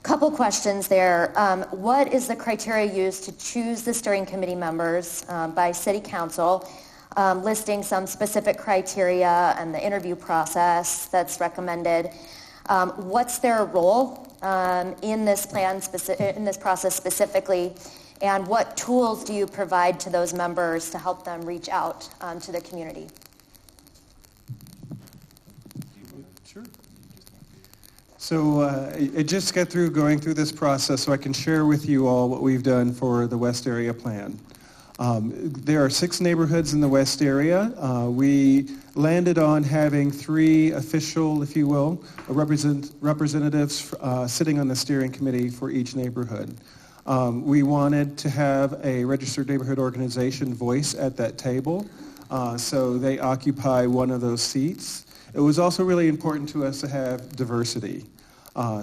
Couple questions there. What is the criteria used to choose the steering committee members by City Council, listing some specific criteria and the interview process that's recommended? What's their role in this process specifically, and what tools do you provide to those members to help them reach out to the community? Sure. So I just got through going through this process so I can share with you all what we've done for the West Area Plan. There are 6 neighborhoods in the West area. We landed on having 3 official, if you will, representatives sitting on the steering committee for each neighborhood. We wanted to have a registered neighborhood organization voice at that table, so they occupy one of those seats. It was also really important to us to have diversity.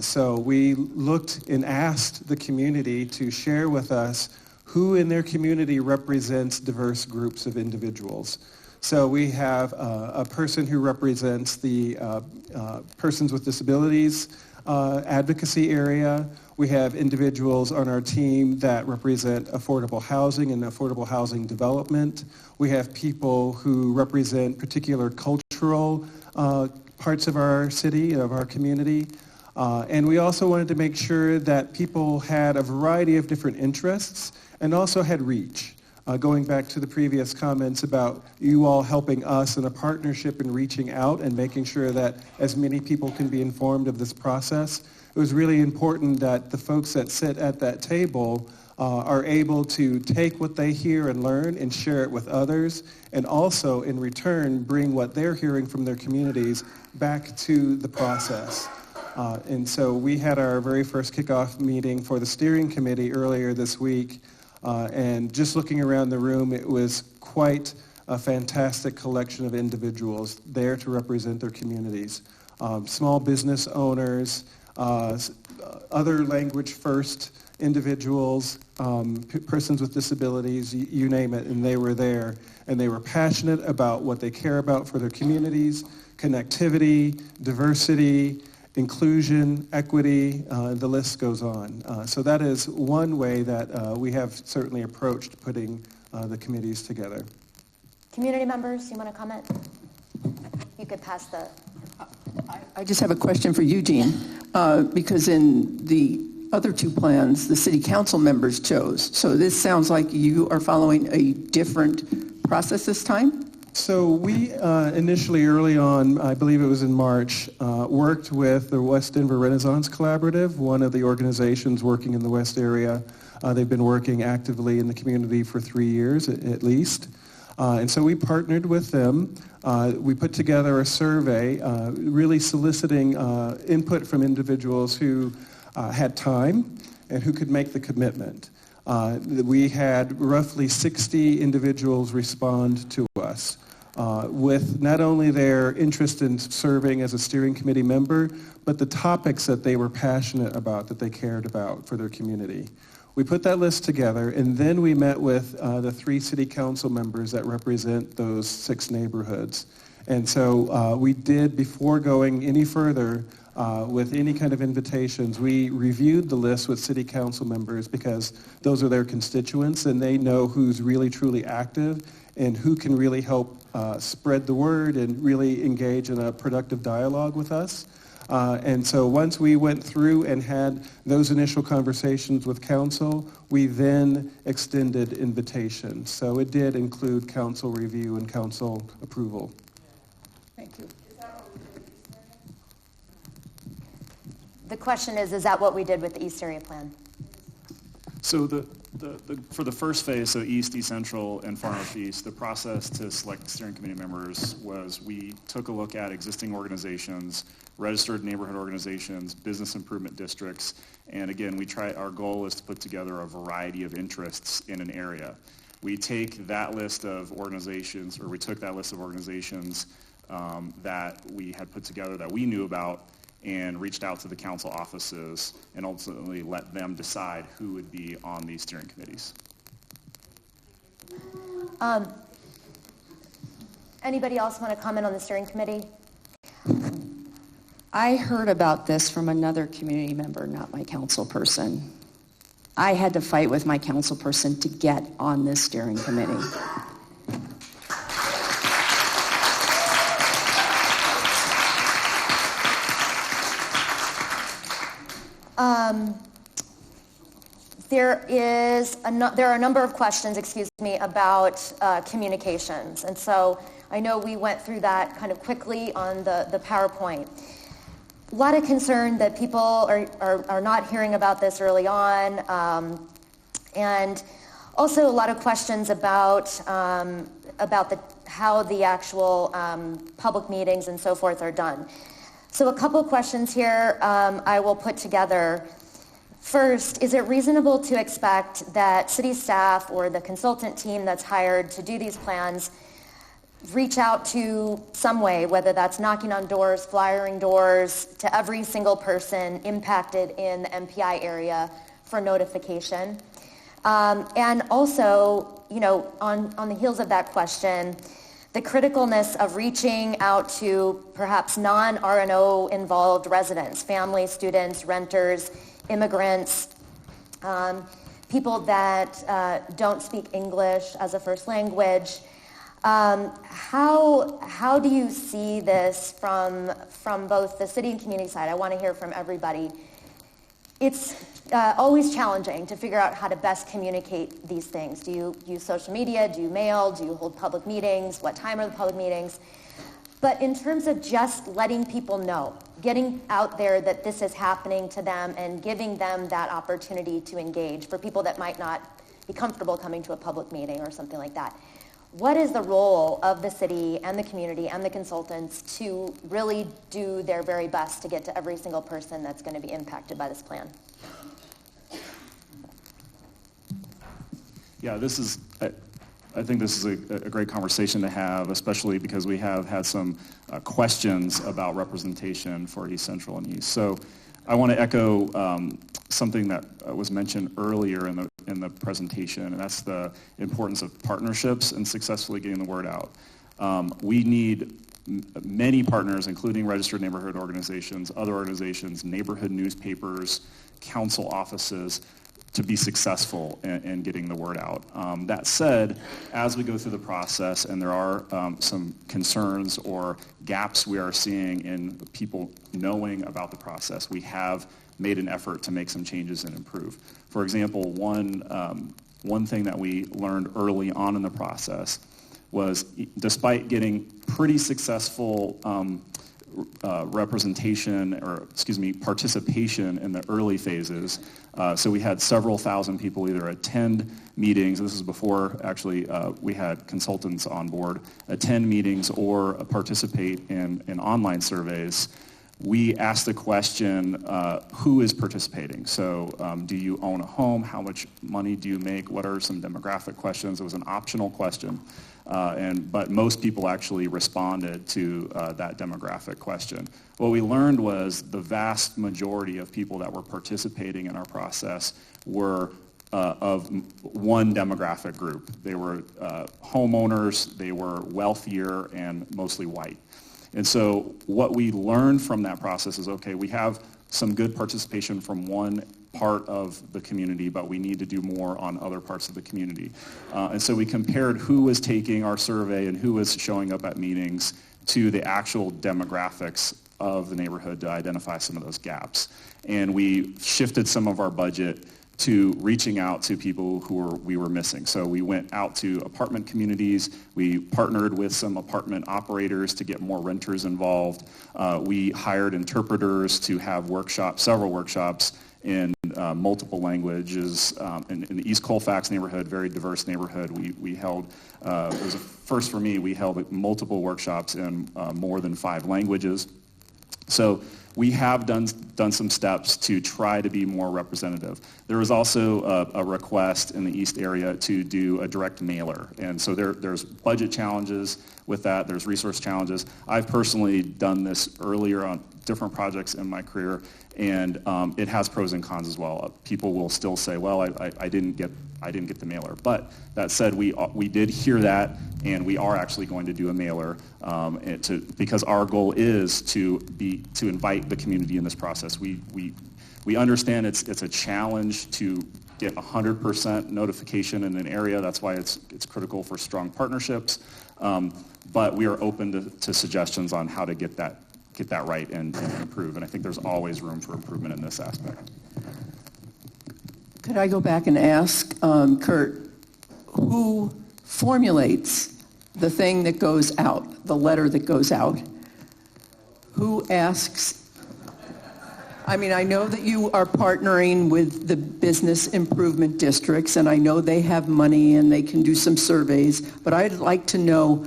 So we looked and asked the community to share with us who in their community represents diverse groups of individuals. So we have a person who represents the persons with disabilities advocacy area. We have individuals on our team that represent affordable housing and affordable housing development. We have people who represent particular cultural parts of our city, of our community. And we also wanted to make sure that people had a variety of different interests and also had reach. Going back to the previous comments about you all helping us in a partnership and reaching out and making sure that as many people can be informed of this process, it was really important that the folks that sit at that table are able to take what they hear and learn and share it with others, and also in return bring what they're hearing from their communities back to the process. And so we had our very first kickoff meeting for the steering committee earlier this week. And just looking around the room, it was quite a fantastic collection of individuals there to represent their communities. Small business owners, other language first individuals, persons with disabilities, you name it, and they were there. And they were passionate about what they care about for their communities, connectivity, diversity, inclusion, equity, the list goes on. So that is one way that we have certainly approached putting the committees together. Community members, you want to comment? You could pass the... I just have a question for Eugene, because in the other 2 plans, the city council members chose. So this sounds like you are following a different process this time? So we initially, early on, I believe it was in March, worked with the West Denver Renaissance Collaborative, one of the organizations working in the West area. They've been working actively in the community for 3 years at least. And so we partnered with them. We put together a survey really soliciting input from individuals who had time and who could make the commitment. We had roughly 60 individuals respond to us with not only their interest in serving as a steering committee member, but the topics that they were passionate about, that they cared about for their community. We put that list together, and then we met with the 3 city council members that represent those 6 neighborhoods. And so we did, before going any further with any kind of invitations, we reviewed the list with city council members because those are their constituents and they know who's really truly active and who can really help spread the word and really engage in a productive dialogue with us. And so once we went through and had those initial conversations with council, we then extended invitations. So it did include council review and council approval. Thank you. The question is that what we did with the East Area Plan? So for the first phase, so East, East Central, and Far Northeast, the process to select steering committee members was we took a look at existing organizations, registered neighborhood organizations, business improvement districts, and again, our goal is to put together a variety of interests in an area. We take that list of organizations, or we took that list of organizations that we had put together that we knew about, and reached out to the council offices and ultimately let them decide who would be on these steering committees. Anybody else want to comment on the steering committee? I heard about this from another community member, not my council person. I had to fight with my council person to get on this steering committee. There are a number of questions, about communications. And so I know we went through that kind of quickly on the PowerPoint. A lot of concern that people are not hearing about this early on. And also a lot of questions about how the actual public meetings and so forth are done. So a couple of questions here I will put together. First, is it reasonable to expect that city staff or the consultant team that's hired to do these plans reach out to some way, whether that's knocking on doors, flyering doors, to every single person impacted in the NPI area for notification? And also, on the heels of that question, the criticalness of reaching out to perhaps non-RNO involved residents, families, students, renters, immigrants, people that don't speak English as a first language. How do you see this from both the city and community side? I want to hear from everybody. It's always challenging to figure out how to best communicate these things. Do you use social media? Do you mail? Do you hold public meetings? What time are the public meetings? But in terms of just letting people know, getting out there that this is happening to them and giving them that opportunity to engage for people that might not be comfortable coming to a public meeting or something like that. What is the role of the city and the community and the consultants to really do their very best to get to every single person that's going to be impacted by this plan? Yeah, I think this is a great conversation to have, especially because we have had some questions about representation for East Central and East. So I want to echo something that was mentioned earlier in the presentation, and that's the importance of partnerships and successfully getting the word out. We need many partners, including registered neighborhood organizations, other organizations, neighborhood newspapers, council offices, to be successful in getting the word out. That said, as we go through the process and there are some concerns or gaps we are seeing in people knowing about the process, we have made an effort to make some changes and improve. For example, one thing that we learned early on in the process was despite getting pretty successful participation in the early phases. So we had several thousand people either attend meetings, this is before actually we had consultants on board, attend meetings or participate in online surveys. We asked the question, who is participating? So do you own a home? How much money do you make? What are some demographic questions? It was an optional question. But most people actually responded to that demographic question. What we learned was the vast majority of people that were participating in our process were of one demographic group. They were homeowners, they were wealthier, and mostly white. And so what we learned from that process is, okay, we have some good participation from one part of the community, but we need to do more on other parts of the community. And so we compared who was taking our survey and who was showing up at meetings to the actual demographics of the neighborhood to identify some of those gaps. And we shifted some of our budget to reaching out to people we were missing. So we went out to apartment communities. We partnered with some apartment operators to get more renters involved. We hired interpreters to have several workshops in multiple languages. In the East Colfax neighborhood, very diverse neighborhood, we held, it was a first for me, we held multiple workshops in more than 5 languages. So we have done some steps to try to be more representative. There was also a request in the East area to do a direct mailer. And so there's budget challenges with that. There's resource challenges. I've personally done this earlier on different projects in my career, and it has pros and cons as well. People will still say, well, I didn't get the mailer. But that said, we did hear that, and we are actually going to do a mailer because our goal is to invite the community in this process. We understand it's a challenge to get 100% notification in an area. That's why it's critical for strong partnerships. But we are open to suggestions on how to get that right and improve. And I think there's always room for improvement in this aspect. Could I go back and ask, Curt, who formulates the thing that goes out, the letter that goes out? Who asks? I mean, I know that you are partnering with the business improvement districts, and I know they have money and they can do some surveys, but I'd like to know,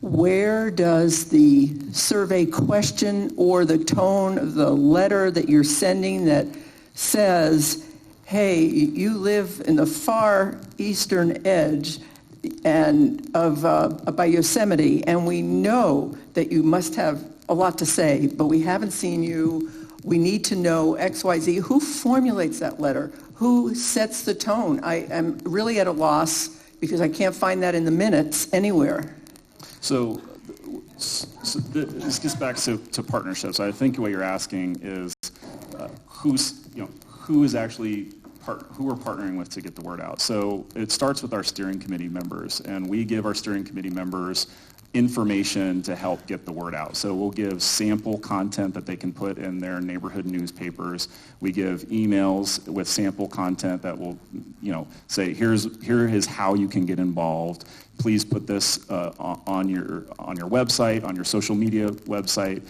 where does the survey question or the tone of the letter that you're sending that says, hey, you live in the far eastern edge by Yosemite, and we know that you must have a lot to say, but we haven't seen you. We need to know X, Y, Z. Who formulates that letter? Who sets the tone? I am really at a loss because I can't find that in the minutes anywhere. So this gets back to partnerships. I think what you're asking is who we're partnering with to get the word out. So it starts with our steering committee members, and we give our steering committee members information to help get the word out. So we'll give sample content that they can put in their neighborhood newspapers. We give emails with sample content that will, say, here is how you can get involved. Please put this on your website, on your social media website,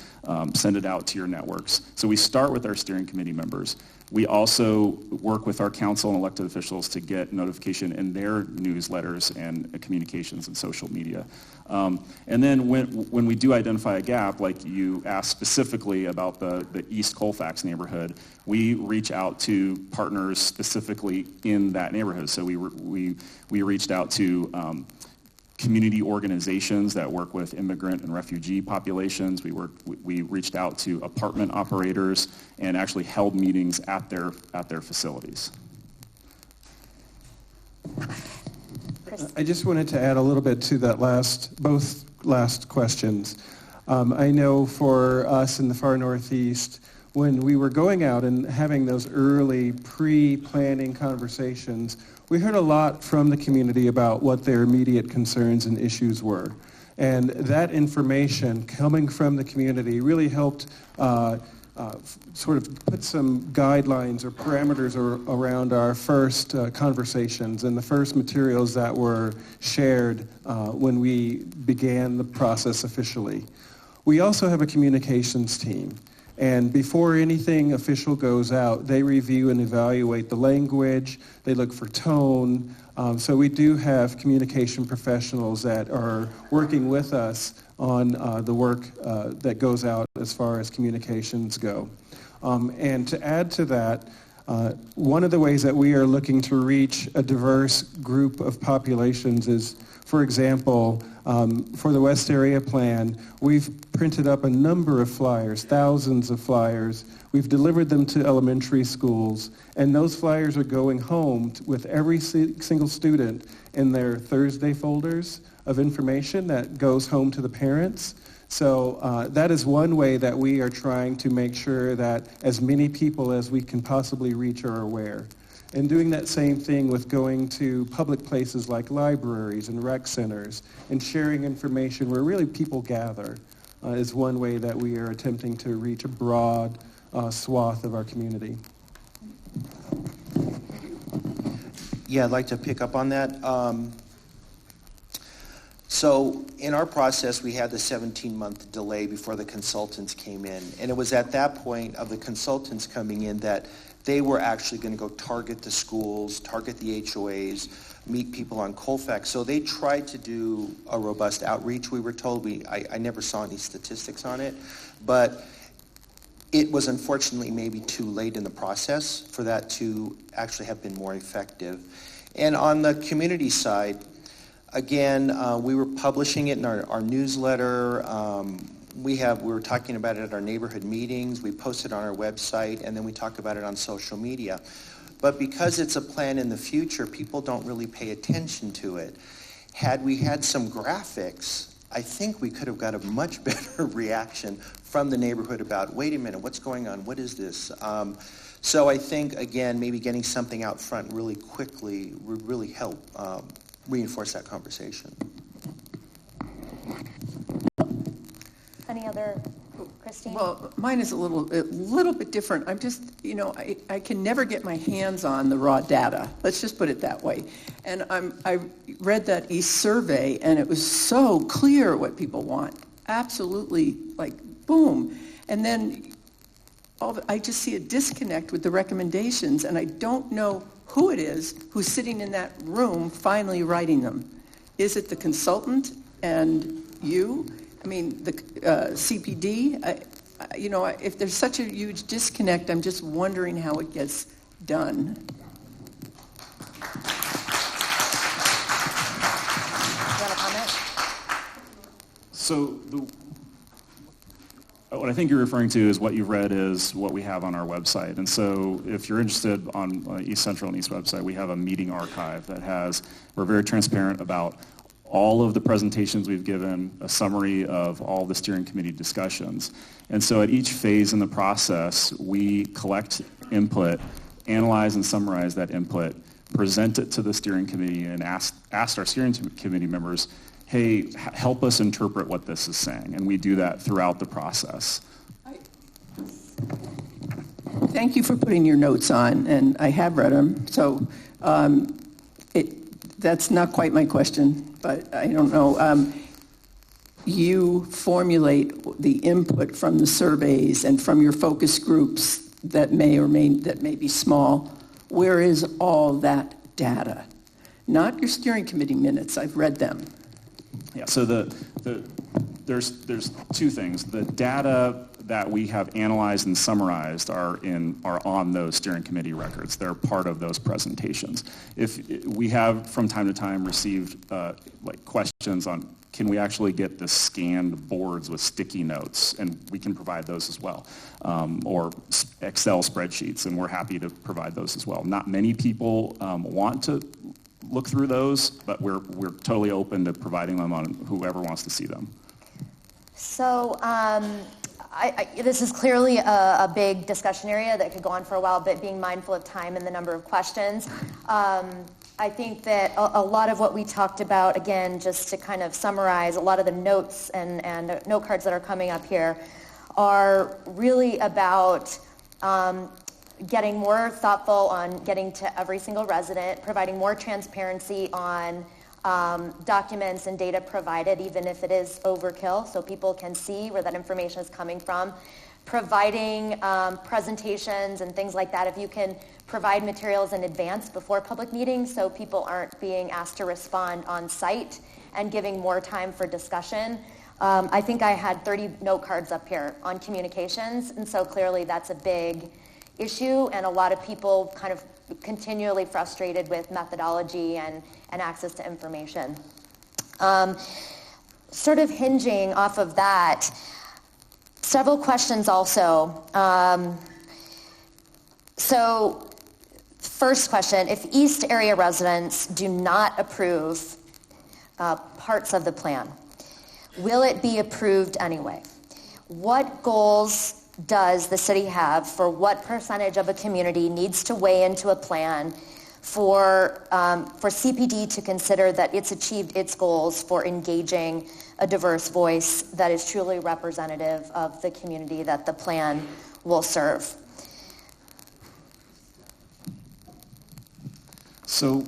send it out to your networks. So we start with our steering committee members. We also work with our council and elected officials to get notification in their newsletters and communications and social media. And then when we do identify a gap, like you asked specifically about the East Colfax neighborhood, we reach out to partners specifically in that neighborhood. So we reached out to community organizations that work with immigrant and refugee populations. We reached out to apartment operators and actually held meetings at their facilities. I just wanted to add a little bit to that both last questions. I know for us in the far northeast, when we were going out and having those early pre-planning conversations, we heard a lot from the community about what their immediate concerns and issues were. And that information coming from the community really helped sort of put some guidelines or parameters around our first conversations and the first materials that were shared when we began the process officially. We also have a communications team. And before anything official goes out, they review and evaluate the language, they look for tone. So we do have communication professionals that are working with us on the work that goes out as far as communications go. And to add to that, one of the ways that we are looking to reach a diverse group of populations is, for example, for the West Area Plan, we've printed up a number of flyers, thousands of flyers. We've delivered them to elementary schools, and those flyers are going home with every single student in their Thursday folders of information that goes home to the parents. So that is one way that we are trying to make sure that as many people as we can possibly reach are aware. And doing that same thing with going to public places like libraries and rec centers and sharing information where really people gather is one way that we are attempting to reach a broad swath of our community. Yeah, I'd like to pick up on that. So in our process, we had the 17-month delay before the consultants came in. And it was at that point of the consultants coming in that they were actually going to go target the schools, target the HOAs, meet people on Colfax. So they tried to do a robust outreach, we were told. I never saw any statistics on it. But it was unfortunately maybe too late in the process for that to actually have been more effective. And on the community side, again, we were publishing it in our newsletter. We were talking about it at our neighborhood meetings. We post it on our website, and then we talk about it on social media. But because it's a plan in the future, people don't really pay attention to it. Had we had some graphics, I think we could have got a much better reaction from the neighborhood about, wait a minute, what's going on? What is this? So I think, again, maybe getting something out front really quickly would really help reinforce that conversation. Any other, Christine? Well, mine is a little bit different. I'm just, I can never get my hands on the raw data. Let's just put it that way. And I read that East survey, and it was so clear what people want. Absolutely, like, boom. And then I just see a disconnect with the recommendations, and I don't know who it is who's sitting in that room finally writing them. Is it the consultant and you? I mean, the CPD? If there's such a huge disconnect, I'm just wondering how it gets done. Do you want to comment? So what I think you're referring to is what you've read is what we have on our website. And so if you're interested on East Central and East website, we have a meeting archive we're very transparent about all of the presentations we've given, a summary of all the steering committee discussions. And so at each phase in the process, we collect input, analyze and summarize that input, present it to the steering committee, and ask our steering committee members, hey, help us interpret what this is saying. And we do that throughout the process. Thank you for putting your notes on, and I have read them. So that's not quite my question, but I don't know. You formulate the input from the surveys and from your focus groups that may be small. Where is all that data? Not your steering committee minutes. I've read them. Yeah, so there's two things. The data that we have analyzed and summarized are on those steering committee records. They're part of those presentations. If we have from time to time received questions on, can we actually get the scanned boards with sticky notes, and we can provide those as well, or Excel spreadsheets, and we're happy to provide those as well. Not many people want to look through those, but we're totally open to providing them on whoever wants to see them. So this is clearly a big discussion area that could go on for a while, but being mindful of time and the number of questions, I think that a lot of what we talked about, again, just to kind of summarize, a lot of the notes and note cards that are coming up here are really about getting more thoughtful on getting to every single resident, providing more transparency on documents and data provided, even if it is overkill, so people can see where that information is coming from, providing presentations and things like that. If you can provide materials in advance before public meetings so people aren't being asked to respond on site, and giving more time for discussion. I think I had 30 note cards up here on communications, and so clearly that's a big issue, and a lot of people kind of continually frustrated with methodology and access to information. Sort of hinging off of that, several questions also. So first question, if East area residents do not approve parts of the plan, will it be approved anyway? What goals does the city have for what percentage of a community needs to weigh into a plan for CPD to consider that it's achieved its goals for engaging a diverse voice that is truly representative of the community that the plan will serve? So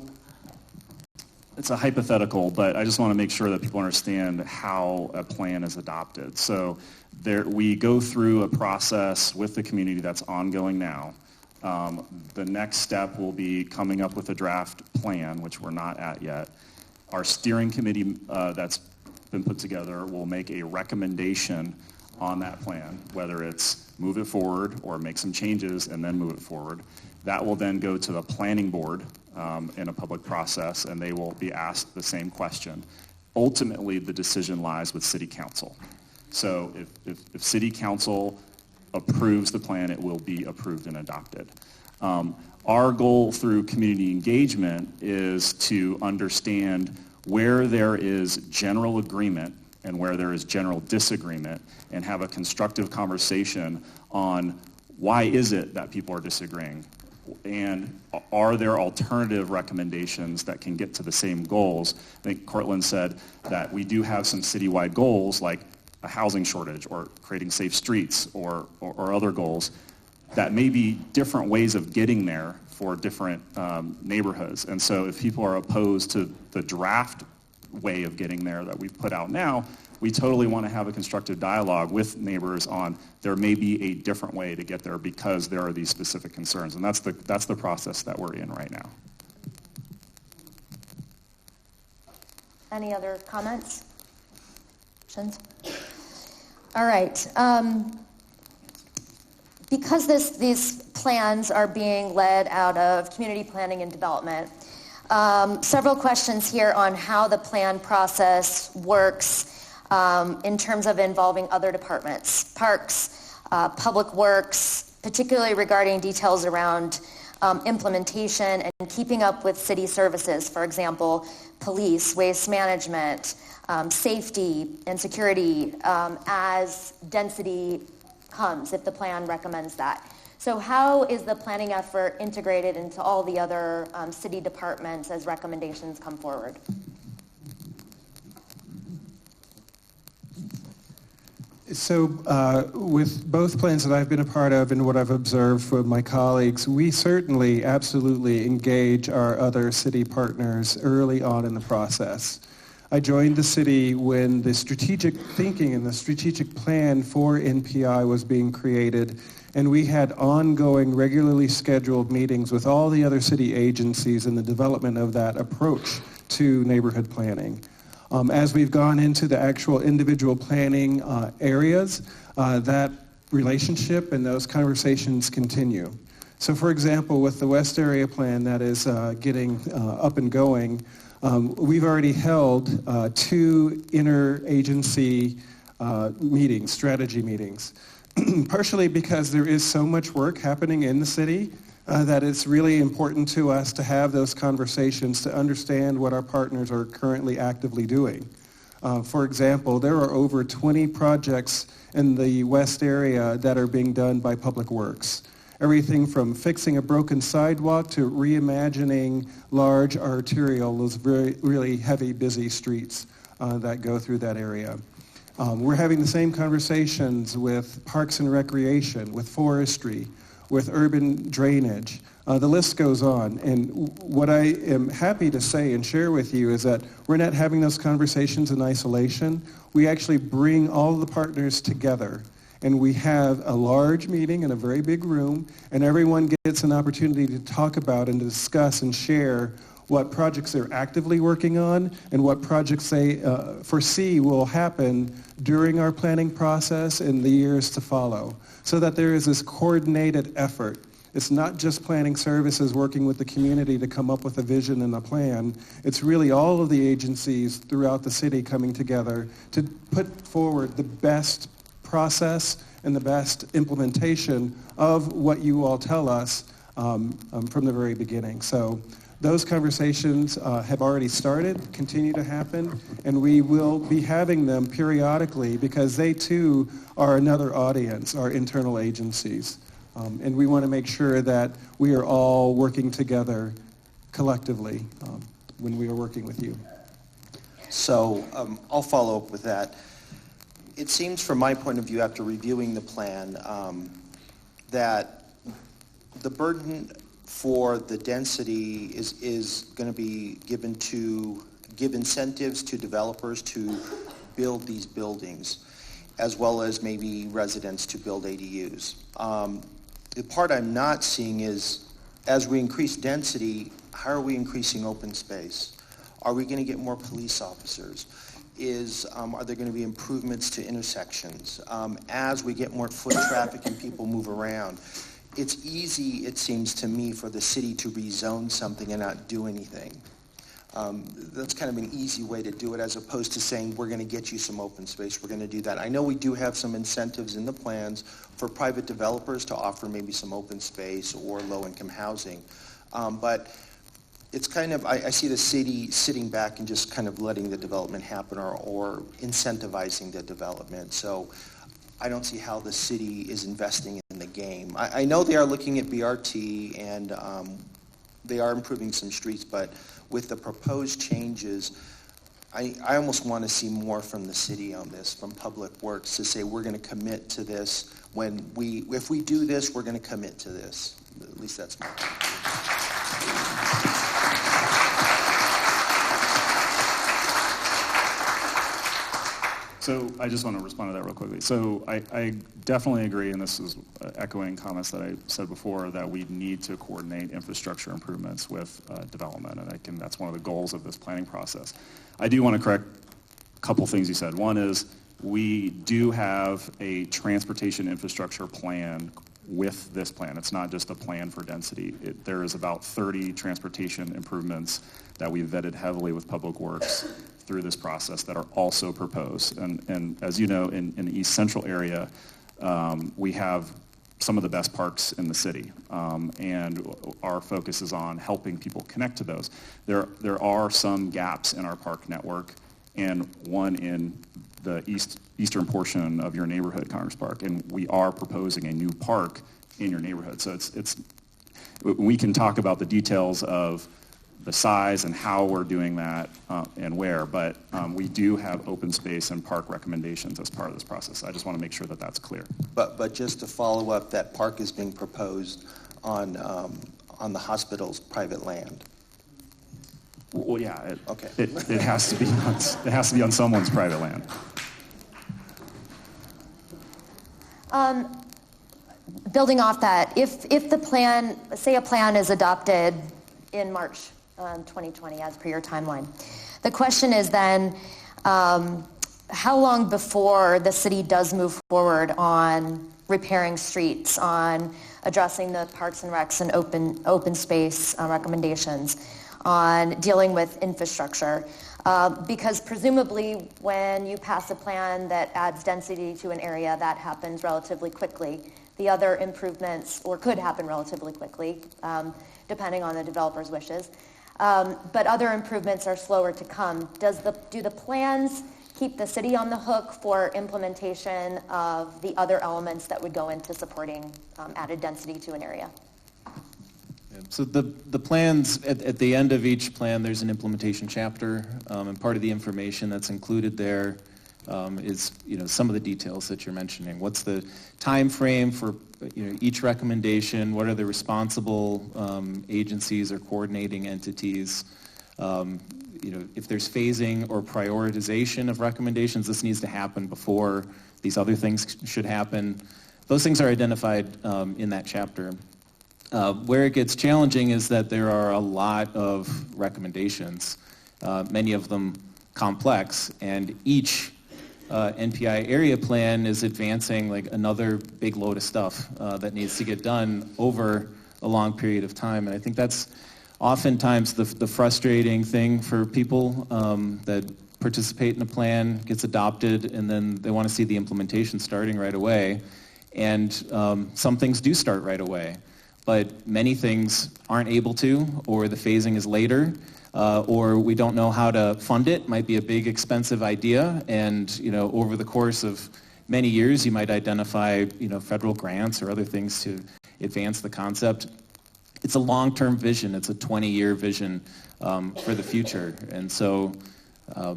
it's a hypothetical, but I just want to make sure that people understand how a plan is adopted. So we go through a process with the community that's ongoing now. The next step will be coming up with a draft plan, which we're not at yet. Our steering committee that's been put together will make a recommendation on that plan, whether it's move it forward or make some changes and then move it forward. That will then go to the planning board in a public process, and they will be asked the same question. Ultimately, the decision lies with City Council. So if City Council approves the plan, it will be approved and adopted. Our goal through community engagement is to understand where there is general agreement and where there is general disagreement, and have a constructive conversation on why is it that people are disagreeing, and are there alternative recommendations that can get to the same goals. I think Courtland said that we do have some citywide goals like a housing shortage or creating safe streets or other goals that may be different ways of getting there for different neighborhoods. And so if people are opposed to the draft way of getting there that we've put out now, we totally want to have a constructive dialogue with neighbors on there may be a different way to get there because there are these specific concerns. And that's the process that we're in right now. Any other comments? Questions? All right. Because these plans are being led out of community planning and development, several questions here on how the plan process works in terms of involving other departments, parks, public works, particularly regarding details around implementation and keeping up with city services, for example, police, waste management, safety and security as density comes, if the plan recommends that. So how is the planning effort integrated into all the other city departments as recommendations come forward? So with both plans that I've been a part of and what I've observed from my colleagues, we certainly absolutely engage our other city partners early on in the process. I joined the city when the strategic thinking and the strategic plan for NPI was being created, and we had ongoing, regularly scheduled meetings with all the other city agencies in the development of that approach to neighborhood planning. As we've gone into the actual individual planning areas, that relationship and those conversations continue. So for example, with the West Area Plan that is getting up and going, we've already held 2 interagency meetings, strategy meetings, partially because there is so much work happening in the city that it's really important to us to have those conversations to understand what our partners are currently actively doing. For example, there are over 20 projects in the West area that are being done by Public Works. Everything from fixing a broken sidewalk to reimagining large arterial, those really heavy, busy streets that go through that area. We're having the same conversations with Parks and Recreation, with forestry, with urban drainage. The list goes on. And what I am happy to say and share with you is that we're not having those conversations in isolation. We actually bring all of the partners together. And we have a large meeting in a very big room, and everyone gets an opportunity to talk about and to discuss and share what projects they're actively working on and what projects they foresee will happen during our planning process in the years to follow, so that there is this coordinated effort. It's not just planning services working with the community to come up with a vision and a plan. It's really all of the agencies throughout the city coming together to put forward the best process and the best implementation of what you all tell us from the very beginning. So those conversations have already started, continue to happen, and we will be having them periodically because they too are another audience, our internal agencies. And we want to make sure that we are all working together collectively when we are working with you. So I'll follow up with that. It seems from my point of view after reviewing the plan that the burden for the density is going to be given to give incentives to developers to build these buildings, as well as maybe residents to build ADUs. The part I'm not seeing is, as we increase density, how are we increasing open space? Are we going to get more police officers? Are there going to be improvements to intersections? As we get more foot traffic and people move around, it's easy, it seems to me, for the city to rezone something and not do anything. That's kind of an easy way to do it, as opposed to saying, we're going to get you some open space, we're going to do that. I know we do have some incentives in the plans for private developers to offer maybe some open space or low-income housing. But it's kind of, I see the city sitting back and just kind of letting the development happen or incentivizing the development. So I don't see how the city is investing in the game. I know they are looking at BRT and they are improving some streets, but with the proposed changes, I almost want to see more from the city on this, from Public Works, to say we're going to commit to this. If we do this, we're going to commit to this. At least that's my opinion. So I just want to respond to that real quickly. So I definitely agree, and this is echoing comments that I said before, that we need to coordinate infrastructure improvements with development, and that's one of the goals of this planning process. I do want to correct a couple things you said. One is we do have a transportation infrastructure plan with this plan. It's not just a plan for density. There is about 30 transportation improvements that we vetted heavily with Public Works through this process that are also proposed. And as you know, in the East Central area, we have some of the best parks in the city, and our focus is on helping people connect to those. There are some gaps in our park network, and one in the eastern portion of your neighborhood, Congress Park, and we are proposing a new park in your neighborhood. So we can talk about the details of the size and how we're doing that and where, but we do have open space and park recommendations as part of this process. I just want to make sure that that's clear. But just to follow up, that park is being proposed on the hospital's private land. Well, yeah. Okay. It has to be on someone's private land. Building off that, if the plan, say a plan is adopted in March 2020 as per your timeline, the question is then how long before the city does move forward on repairing streets, on addressing the parks and recs and open space recommendations, on dealing with infrastructure? Because presumably when you pass a plan that adds density to an area, that happens relatively quickly. The other improvements, or could happen relatively quickly, depending on the developer's wishes. But other improvements are slower to come. Do the plans keep the city on the hook for implementation of the other elements that would go into supporting added density to an area? So the plans, at the end of each plan, there's an implementation chapter, and part of the information that's included there is some of the details that you're mentioning. What's the time frame for each recommendation? What are the responsible agencies or coordinating entities? If there's phasing or prioritization of recommendations, this needs to happen before these other things should happen. Those things are identified in that chapter. Where it gets challenging is that there are a lot of recommendations, many of them complex, and each NPI area plan is advancing like another big load of stuff that needs to get done over a long period of time. And I think that's oftentimes the frustrating thing for people that participate in a plan, gets adopted, and then they want to see the implementation starting right away. And some things do start right away, but many things aren't able to, or the phasing is later, or we don't know how to fund it. Might be a big, expensive idea, and over the course of many years, you might identify federal grants or other things to advance the concept. It's a long-term vision. It's a 20-year vision for the future, and so a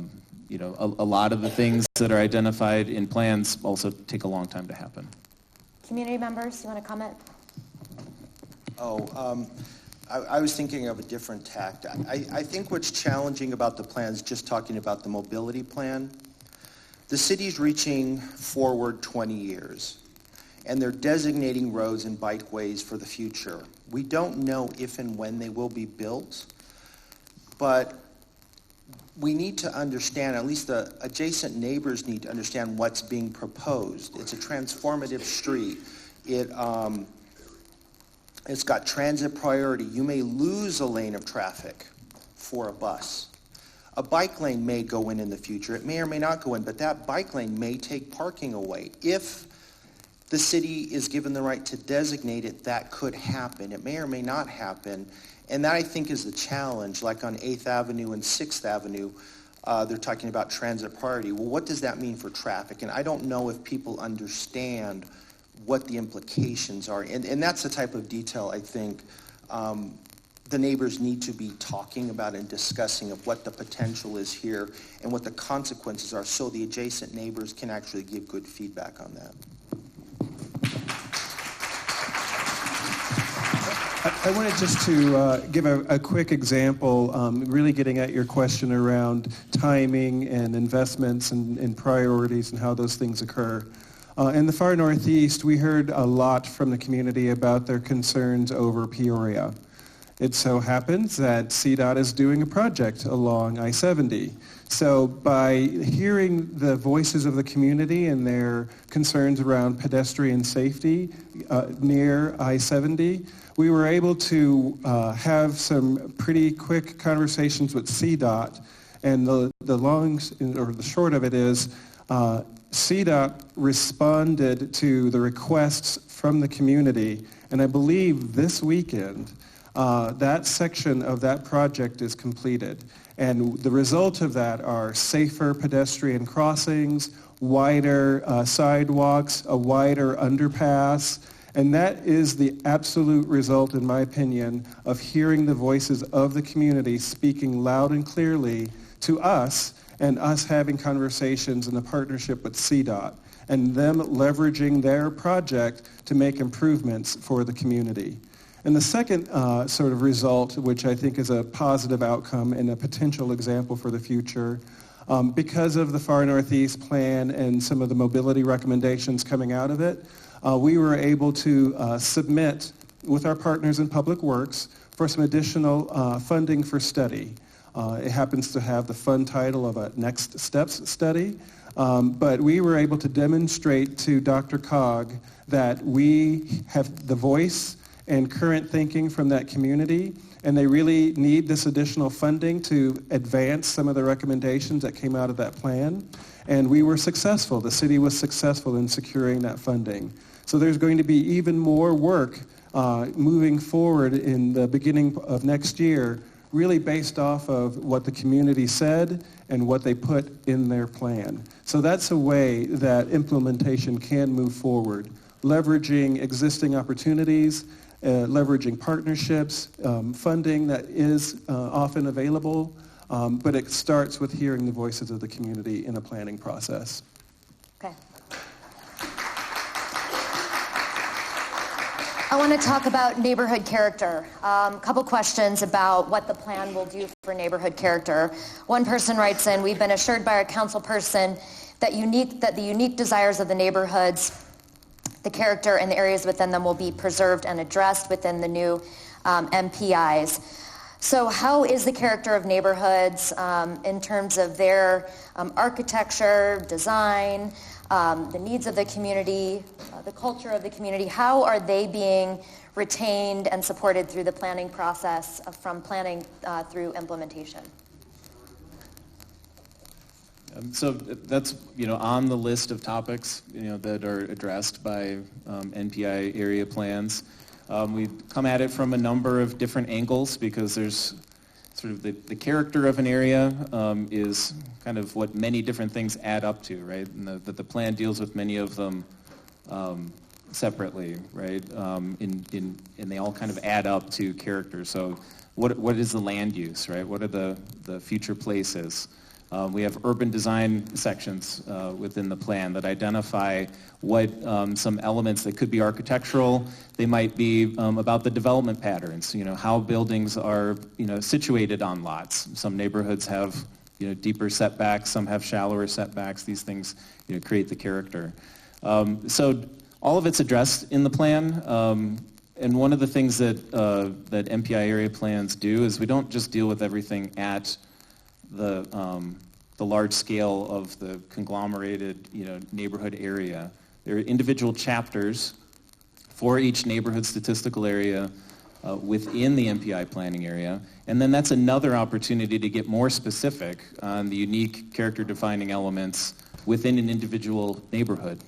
lot of the things that are identified in plans also take a long time to happen. Community members, you want to comment? I was thinking of a different tact. I think what's challenging about the plans, just talking about the mobility plan, the city's reaching forward 20 years, and they're designating roads and bikeways for the future. We don't know if and when they will be built, but we need to understand, at least the adjacent neighbors need to understand what's being proposed. It's a transformative street. It's got transit priority. You may lose a lane of traffic for a bus. A bike lane may go in the future. It may or may not go in, but that bike lane may take parking away. If the city is given the right to designate it, that could happen. It may or may not happen. And that, I think, is the challenge. Like on 8th Avenue and 6th Avenue, they're talking about transit priority. Well, what does that mean for traffic? And I don't know if people understand what the implications are. And that's the type of detail I think the neighbors need to be talking about and discussing of what the potential is here and what the consequences are, so the adjacent neighbors can actually give good feedback on that. I wanted just to give a quick example, really getting at your question around timing and investments and priorities and how those things occur. In the far northeast, we heard a lot from the community about their concerns over Peoria. It so happens that CDOT is doing a project along I-70. So by hearing the voices of the community and their concerns around pedestrian safety near I-70, we were able to have some pretty quick conversations with CDOT, and the short of it is CDOT responded to the requests from the community, and I believe this weekend that section of that project is completed. And the result of that are safer pedestrian crossings, wider sidewalks, a wider underpass, and that is the absolute result, in my opinion, of hearing the voices of the community speaking loud and clearly to us, and us having conversations in a partnership with CDOT, and them leveraging their project to make improvements for the community. And the second sort of result, which I think is a positive outcome and a potential example for the future, because of the Far Northeast Plan and some of the mobility recommendations coming out of it, we were able to submit with our partners in Public Works for some additional funding for study. It happens to have the fun title of a Next Steps study, but we were able to demonstrate to DRCOG that we have the voice and current thinking from that community, and they really need this additional funding to advance some of the recommendations that came out of that plan. And we were successful. The city was successful in securing that funding. So there's going to be even more work moving forward in the beginning of next year, really based off of what the community said and what they put in their plan. So that's a way that implementation can move forward, leveraging existing opportunities, leveraging partnerships, funding that is often available, But it starts with hearing the voices of the community in a planning process. Okay. I want to talk about neighborhood character. A couple questions about what the plan will do for neighborhood character. One person writes in, we've been assured by our council person that the unique desires of the neighborhoods, the character and the areas within them will be preserved and addressed within the new NPIs. So how is the character of neighborhoods in terms of their architecture, design, the needs of the community, the culture of the community? How are they being retained and supported through the planning process from planning through implementation? So that's on the list of topics that are addressed by NPI area plans. We come at it from a number of different angles because there's sort of the character of an area is kind of what many different things add up to, right? And the plan deals with many of them separately, right? And they all kind of add up to character. So what is the land use, right? What are the future places? We have urban design sections within the plan that identify what some elements that could be architectural. They might be about the development patterns, how buildings are situated on lots. Some neighborhoods have deeper setbacks, some have shallower setbacks. These things create the character. So all of it's addressed in the plan. And one of the things that NPI area plans do is we don't just deal with everything at the large scale of the conglomerated neighborhood area. There are individual chapters for each neighborhood statistical area within the NPI planning area, and then that's another opportunity to get more specific on the unique character defining elements within an individual neighborhood,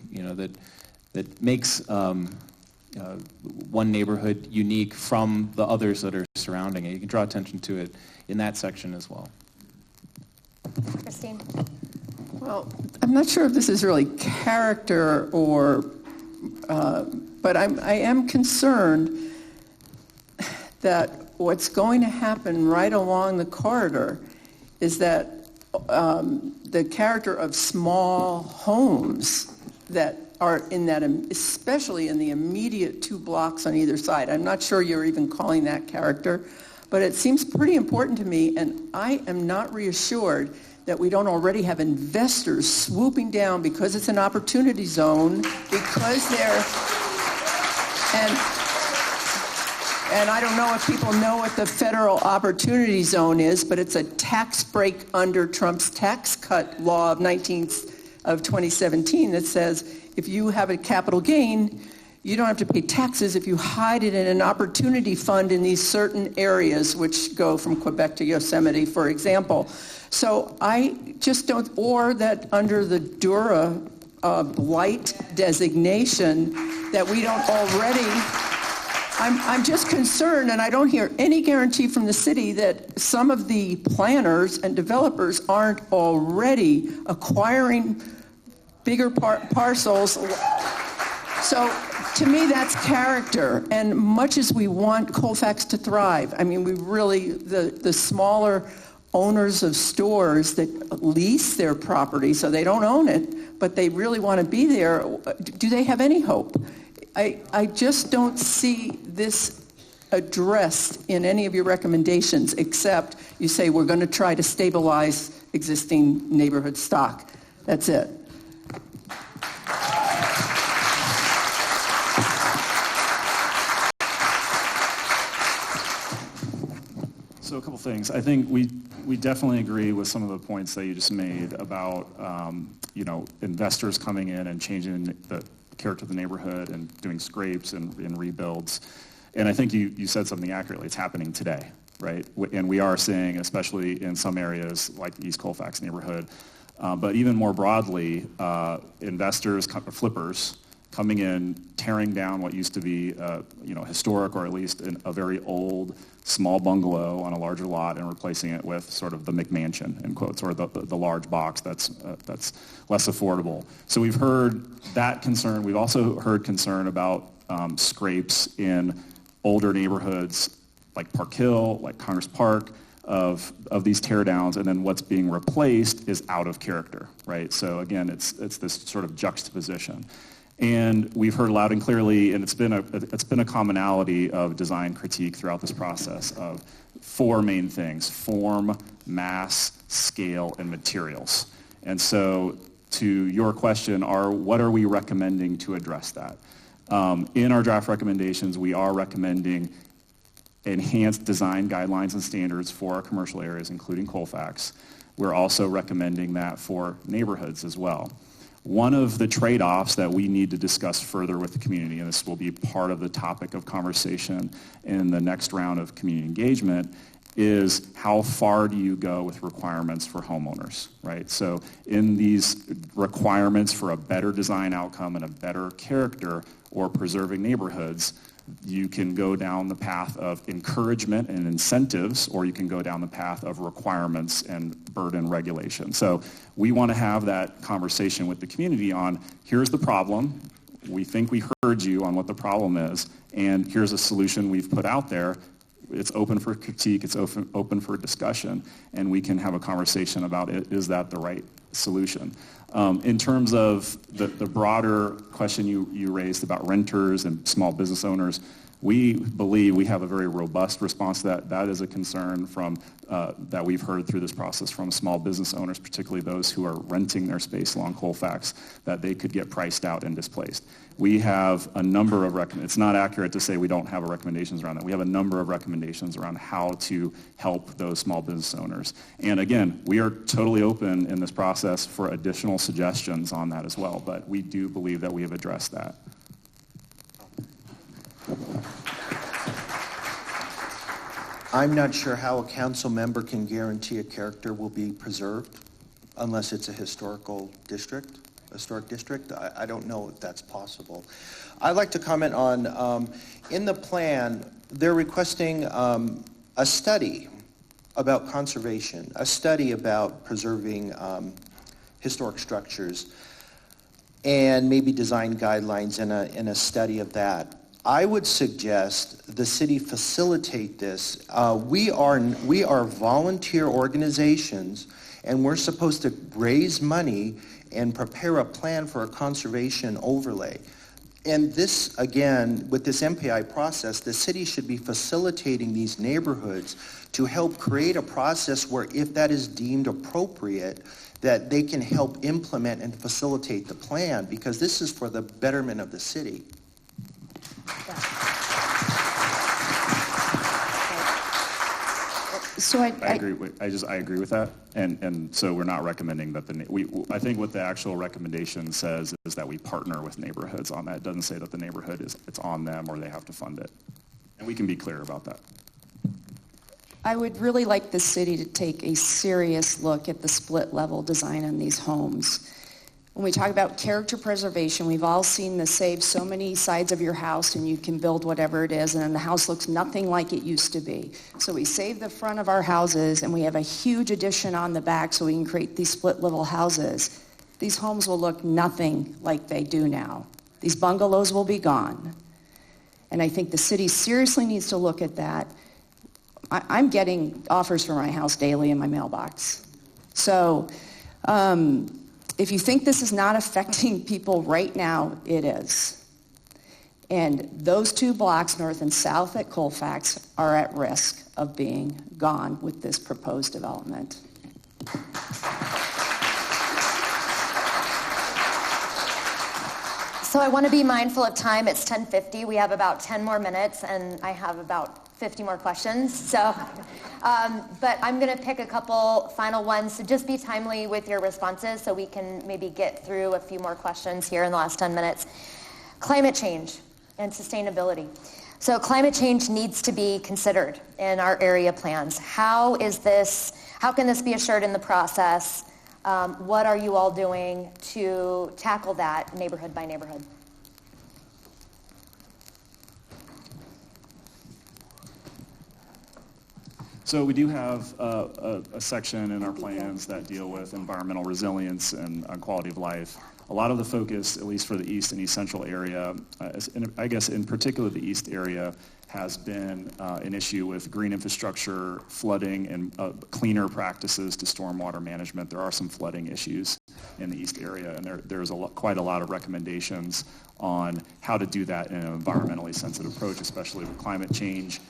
that makes one neighborhood unique from the others that are surrounding it. You can draw attention to it in that section as well. Christine? Well, I'm not sure if this is really character or, but I am concerned that what's going to happen right along the corridor is that the character of small homes that are in that, especially in the immediate 2 blocks on either side. I'm not sure you're even calling that character, but it seems pretty important to me, and I am not reassured that we don't already have investors swooping down because it's an opportunity zone, because they're, and I don't know if people know what the federal opportunity zone is, but it's a tax break under Trump's tax cut law of 2017 that says if you have a capital gain, you don't have to pay taxes if you hide it in an opportunity fund in these certain areas, which go from Quebec to Yosemite, for example. So I just don't, or that under the Dura blight designation, that we don't already, I'm just concerned, and I don't hear any guarantee from the city that some of the planners and developers aren't already acquiring bigger parcels. So to me, that's character. And much as we want Colfax to thrive, I mean, we really, the smaller owners of stores that lease their property, so they don't own it, but they really want to be there, do they have any hope? I just don't see this addressed in any of your recommendations, except you say we're going to try to stabilize existing neighborhood stock. That's it. So a couple things. I think we definitely agree with some of the points that you just made about investors coming in and changing the character of the neighborhood and doing scrapes and rebuilds. And I think you said something accurately. It's happening today, right? And we are seeing, especially in some areas like the East Colfax neighborhood, but even more broadly, investors, flippers, coming in, tearing down what used to be, historic or at least a very old small bungalow on a larger lot and replacing it with sort of the McMansion, in quotes, or the large box that's less affordable. So we've heard that concern. We've also heard concern about scrapes in older neighborhoods like Park Hill, like Congress Park, of these tear downs, and then what's being replaced is out of character, right? So again, it's this sort of juxtaposition. And we've heard loud and clearly, and it's been a commonality of design critique throughout this process of four main things: form, mass, scale, and materials. And so to your question, what are we recommending to address that? In our draft recommendations, we are recommending enhanced design guidelines and standards for our commercial areas, including Colfax. We're also recommending that for neighborhoods as well. One of the trade-offs that we need to discuss further with the community, and this will be part of the topic of conversation in the next round of community engagement, is how far do you go with requirements for homeowners, right? So in these requirements for a better design outcome and a better character or preserving neighborhoods, you can go down the path of encouragement and incentives, or you can go down the path of requirements and burden regulation. So we want to have that conversation with the community on, here's the problem, we think we heard you on what the problem is, and here's a solution we've put out there. It's open for critique, it's open for discussion, and we can have a conversation about it. Is that the right solution? In terms of the broader question you raised about renters and small business owners, we believe we have a very robust response to that. That is a concern that we've heard through this process from small business owners, particularly those who are renting their space along Colfax, that they could get priced out and displaced. We have a number of it's not accurate to say we don't have recommendations around that. We have a number of recommendations around how to help those small business owners. And again, we are totally open in this process for additional suggestions on that as well, but we do believe that we have addressed that. I'm not sure how a council member can guarantee a character will be preserved unless it's a historic district. I don't know if that's possible. I'd like to comment on, in the plan, they're requesting a study about conservation, a study about preserving historic structures, and maybe design guidelines in a study of that. I would suggest the city facilitate this. We are volunteer organizations, and we're supposed to raise money and prepare a plan for a conservation overlay. And this, again, with this NPI process, the city should be facilitating these neighborhoods to help create a process where, if that is deemed appropriate, that they can help implement and facilitate the plan, because this is for the betterment of the city. So I agree with that, and so we're not recommending that I think what the actual recommendation says is that we partner with neighborhoods on that. It doesn't say that the neighborhood it's on them or they have to fund it, and we can be clear about that. I would really like the city to take a serious look at the split level design on these homes. When we talk about character preservation, we've all seen the save so many sides of your house and you can build whatever it is, and then the house looks nothing like it used to be. So we save the front of our houses and we have a huge addition on the back so we can create these split level houses. These homes will look nothing like they do now. These bungalows will be gone. And I think the city seriously needs to look at that. I'm getting offers for my house daily in my mailbox. So, if you think this is not affecting people right now, it is. And those 2 blocks, north and south at Colfax, are at risk of being gone with this proposed development. So I want to be mindful of time. It's 10:50. We have about 10 more minutes, and I have about 50 more questions. So, but I'm going to pick a couple final ones. So just be timely with your responses so we can maybe get through a few more questions here in the last 10 minutes. Climate change and sustainability. So climate change needs to be considered in our area plans. How can this be assured in the process? What are you all doing to tackle that neighborhood by neighborhood? So we do have a section in our plans that deal with environmental resilience and quality of life. a lot of the focus, at least for the east and east central area, I guess in particular the east area, has been an issue with green infrastructure, flooding, and cleaner practices to stormwater management. There are some flooding issues in the east area, and there's quite a lot of recommendations on how to do that in an environmentally sensitive approach, especially with climate change,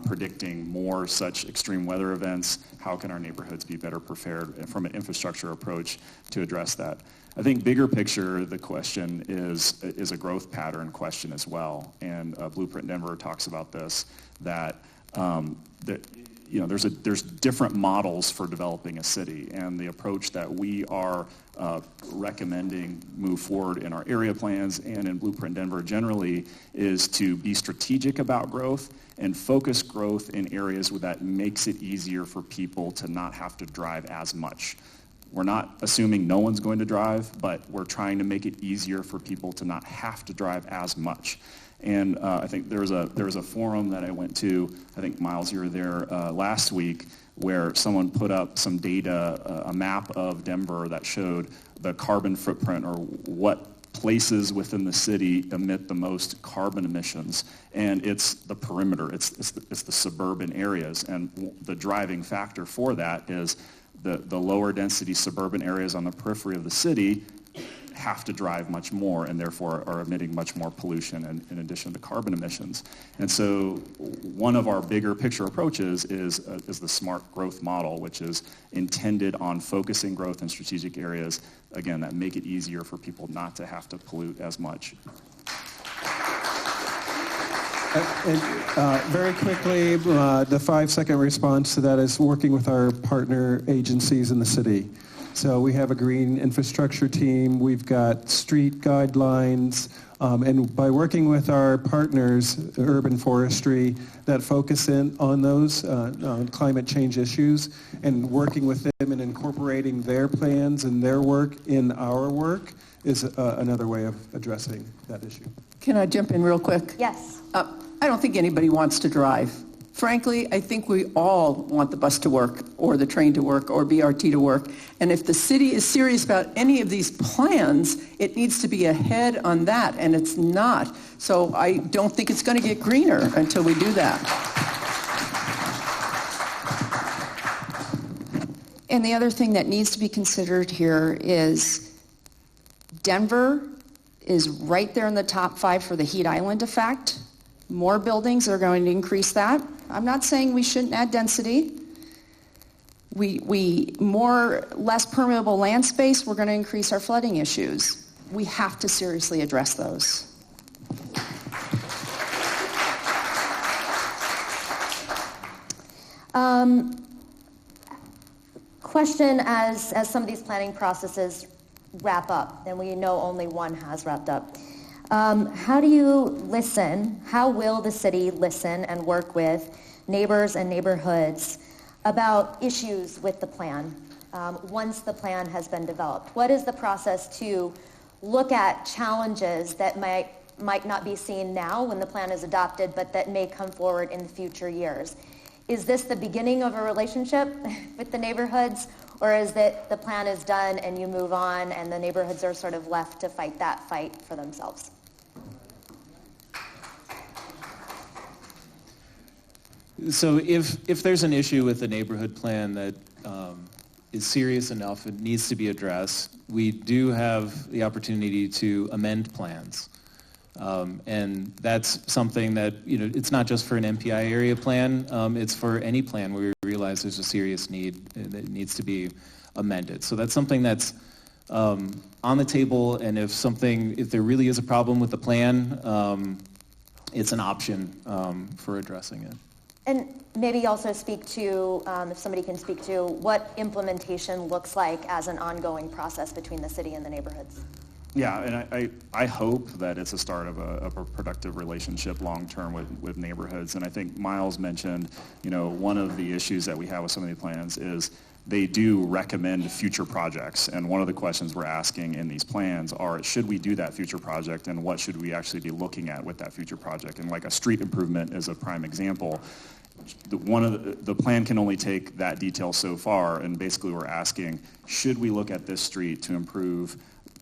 predicting more such extreme weather events. How can our neighborhoods be better prepared from an infrastructure approach to address that? I think bigger picture, the question is a growth pattern question as well. And Blueprint Denver talks about this, that there's different models for developing a city, and the approach that we are recommending move forward in our area plans and in Blueprint Denver generally is to be strategic about growth and focus growth in areas where that makes it easier for people to not have to drive as much. We're not assuming no one's going to drive, but we're trying to make it easier for people to not have to drive as much. And I think there was a forum that I went to, I think Myles, you were there last week, where someone put up some data, a map of Denver that showed the carbon footprint or what places within the city emit the most carbon emissions, and it's the perimeter, it's the suburban areas, and the driving factor for that is the lower density suburban areas on the periphery of the city have to drive much more and therefore are emitting much more pollution in addition to carbon emissions. And so one of our bigger picture approaches is the smart growth model, which is intended on focusing growth in strategic areas, again, that make it easier for people not to have to pollute as much. Very quickly, the 5-second response to that is working with our partner agencies in the city. So we have a green infrastructure team, we've got street guidelines, and by working with our partners, urban forestry, that focus in on those climate change issues, and working with them and incorporating their plans and their work in our work is another way of addressing that issue. Can I jump in real quick? Yes. I don't think anybody wants to drive. Frankly, I think we all want the bus to work or the train to work or BRT to work. And if the city is serious about any of these plans, it needs to be ahead on that, and it's not. So I don't think it's going to get greener until we do that. And the other thing that needs to be considered here is Denver is right there in the top 5 for the heat island effect. More buildings are going to increase that. I'm not saying we shouldn't add density. Less permeable land space, we're going to increase our flooding issues. We have to seriously address those. Question as some of these planning processes wrap up, and we know only one has wrapped up. How do you listen? How will the city listen and work with neighbors and neighborhoods about issues with the plan once the plan has been developed? What is the process to look at challenges that might not be seen now when the plan is adopted, but that may come forward in the future years? Is this the beginning of a relationship with the neighborhoods, or is that the plan is done and you move on and the neighborhoods are sort of left to fight that fight for themselves? So if there's an issue with the neighborhood plan that is serious enough and needs to be addressed, we do have the opportunity to amend plans. And that's something that, it's not just for an NPI area plan, it's for any plan where we realize there's a serious need that needs to be amended. So that's something that's on the table, and if there really is a problem with the plan, it's an option for addressing it. And maybe also speak to, if somebody can speak to, what implementation looks like as an ongoing process between the city and the neighborhoods. Yeah, and I hope that it's a start of a productive relationship long-term with neighborhoods. And I think Myles mentioned, one of the issues that we have with some of the plans is they do recommend future projects. And one of the questions we're asking in these plans are, should we do that future project, and what should we actually be looking at with that future project? And like a street improvement is a prime example. The plan can only take that detail so far, and basically we're asking, should we look at this street to improve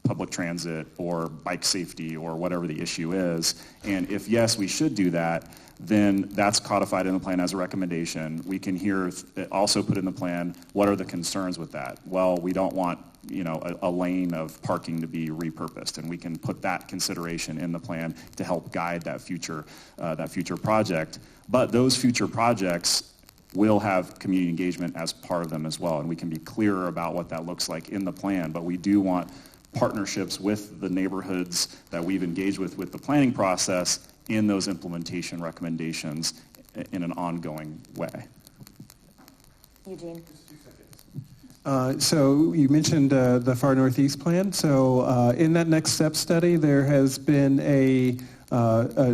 public transit or bike safety or whatever the issue is. And if yes, we should do that, then that's codified in the plan as a recommendation. We can here also put in the plan, what are the concerns with that? Well, we don't want a lane of parking to be repurposed, and we can put that consideration in the plan to help guide that future project. But those future projects will have community engagement as part of them as well, and we can be clearer about what that looks like in the plan. But we do want partnerships with the neighborhoods that we've engaged with the planning process in those implementation recommendations in an ongoing way. Eugene. So you mentioned the Far Northeast plan. So in that next step study, there has been a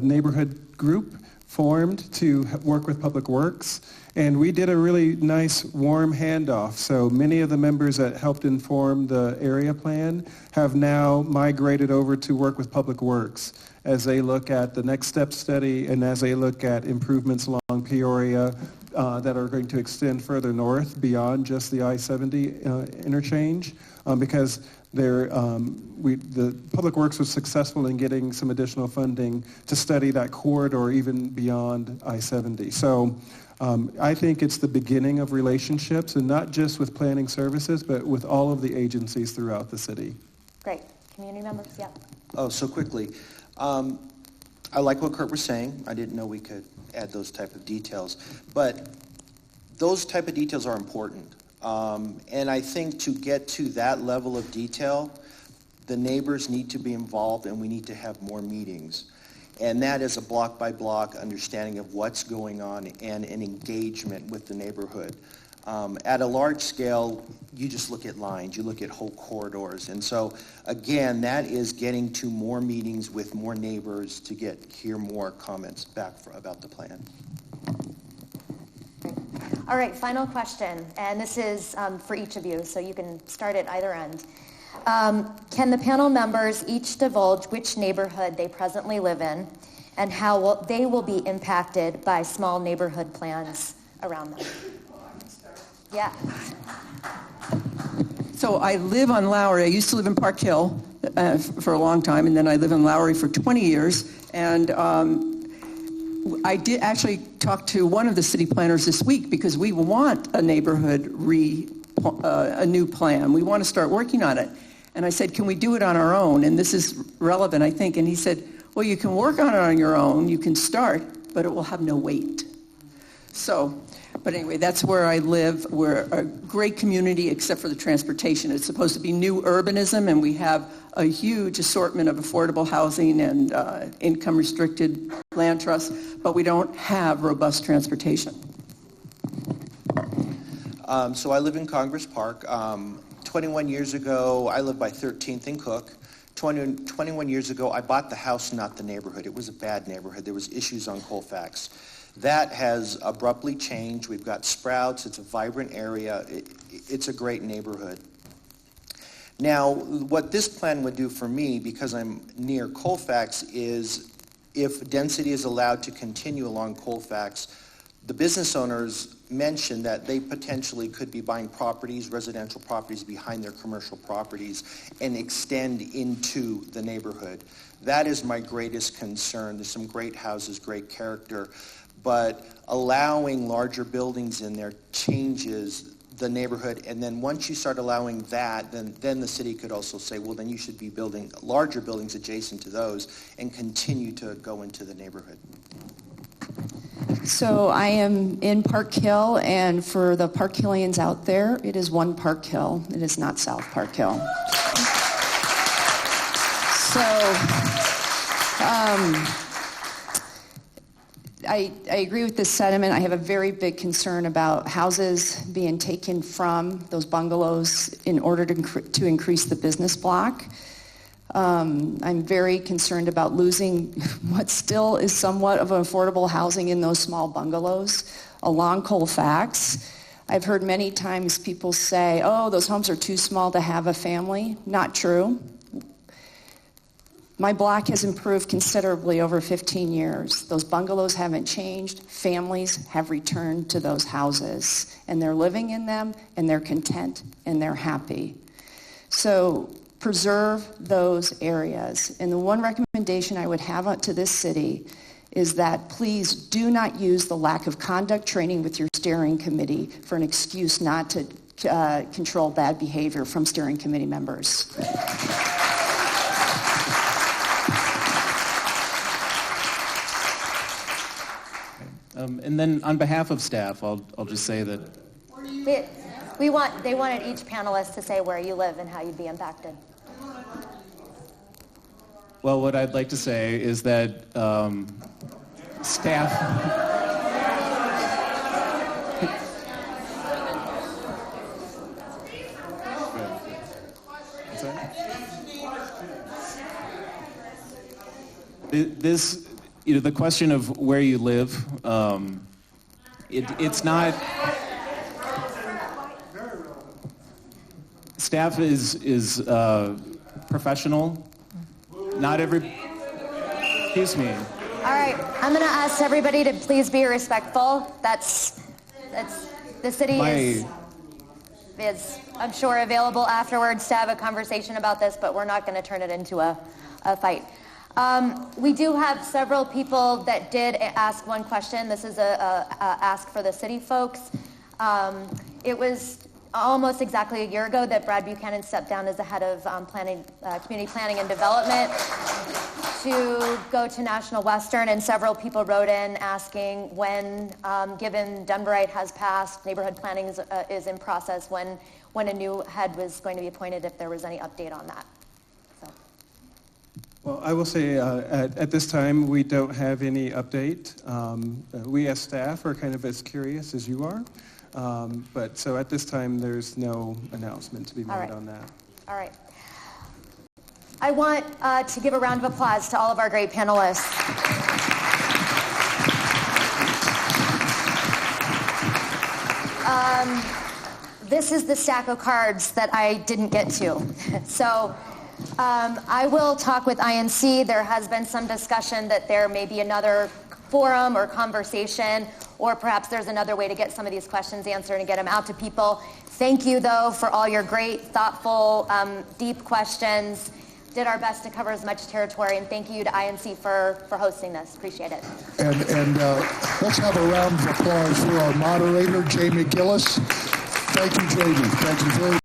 neighborhood group formed to work with Public Works. And we did a really nice warm handoff. So many of the members that helped inform the area plan have now migrated over to work with Public Works as they look at the next step study and as they look at improvements along Peoria that are going to extend further north beyond just the I-70 interchange, because the Public Works was successful in getting some additional funding to study that corridor even beyond I-70. So I think it's the beginning of relationships, and not just with planning services, but with all of the agencies throughout the city. Great. Community members, yeah. Oh, so quickly. I like what Curt was saying. I didn't know we could add those type of details. But those type of details are important. And I think to get to that level of detail, the neighbors need to be involved, and we need to have more meetings. And that is a block-by-block understanding of what's going on and an engagement with the neighborhood. At a large scale, you just look at lines, you look at whole corridors. And so, again, that is getting to more meetings with more neighbors to hear more comments back about the plan. All right, final question, and this is for each of you, so you can start at either end. Can the panel members each divulge which neighborhood they presently live in and how they will be impacted by small neighborhood plans around them? Yeah. So I live on Lowry. I used to live in Park Hill for a long time, and then I lived in Lowry for 20 years. And I did actually talk to one of the city planners this week because we want a neighborhood a new plan. We want to start working on it. And I said, can we do it on our own? And this is relevant, I think. And he said, well, you can work on it on your own. You can start, but it will have no weight. So, but anyway, that's where I live. We're a great community except for the transportation. It's supposed to be new urbanism, and we have a huge assortment of affordable housing and income-restricted land trusts, but we don't have robust transportation. So I live in Congress Park. 21 years ago, I lived by 13th and Cook. 21 years ago, I bought the house, not the neighborhood. It was a bad neighborhood. There was issues on Colfax. That has abruptly changed. We've got Sprouts. It's a vibrant area. It's a great neighborhood. Now, what this plan would do for me, because I'm near Colfax, is if density is allowed to continue along Colfax, the business owners mentioned that they potentially could be buying properties, residential properties behind their commercial properties and extend into the neighborhood. That is my greatest concern. There's some great houses, great character, but allowing larger buildings in there changes the neighborhood. And then once you start allowing that, then the city could also say, well, then you should be building larger buildings adjacent to those and continue to go into the neighborhood. So I am in Park Hill, and for the Park Hillians out there, it is one Park Hill. It is not South Park Hill. So I agree with this sentiment. I have a very big concern about houses being taken from those bungalows in order to increase the business block. I'm very concerned about losing what still is somewhat of affordable housing in those small bungalows along Colfax. I've heard many times people say, oh, those homes are too small to have a family. Not true. My block has improved considerably over 15 years. Those bungalows haven't changed. Families have returned to those houses, and they're living in them, and they're content, and they're happy. So preserve those areas. And the one recommendation I would have to this city is that please do not use the lack of conduct training with your steering committee for an excuse not to control bad behavior from steering committee members. And then on behalf of staff, I'll just say that they wanted each panelist to say where you live and how you'd be impacted. well, what I'd like to say is that staff. This, the question of where you live, it's not. Staff is professional. Not every. Excuse me. All right, I'm going to ask everybody to please be respectful. That's the city is I'm sure available afterwards to have a conversation about this, but we're not going to turn it into a fight. We do have several people that did ask one question. This is a ask for the city folks. It was almost exactly a year ago that Brad Buchanan stepped down as the head of community planning and development to go to National Western, and several people wrote in asking when, given Dunbarite has passed, neighborhood planning is in process, when a new head was going to be appointed, if there was any update on that. Well, I will say at this time we don't have any update. We as staff are kind of as curious as you are. But so at this time there's no announcement to be made on that. All right. I want to give a round of applause to all of our great panelists. This is the stack of cards that I didn't get to. So I will talk with INC. There has been some discussion that there may be another forum or conversation, or perhaps there's another way to get some of these questions answered and get them out to people. Thank you, though, for all your great, thoughtful, deep questions. Did our best to cover as much territory, and thank you to INC for hosting this. Appreciate it. And let's have a round of applause for our moderator, Giellis. Thank you, Jaime. Thank you very much.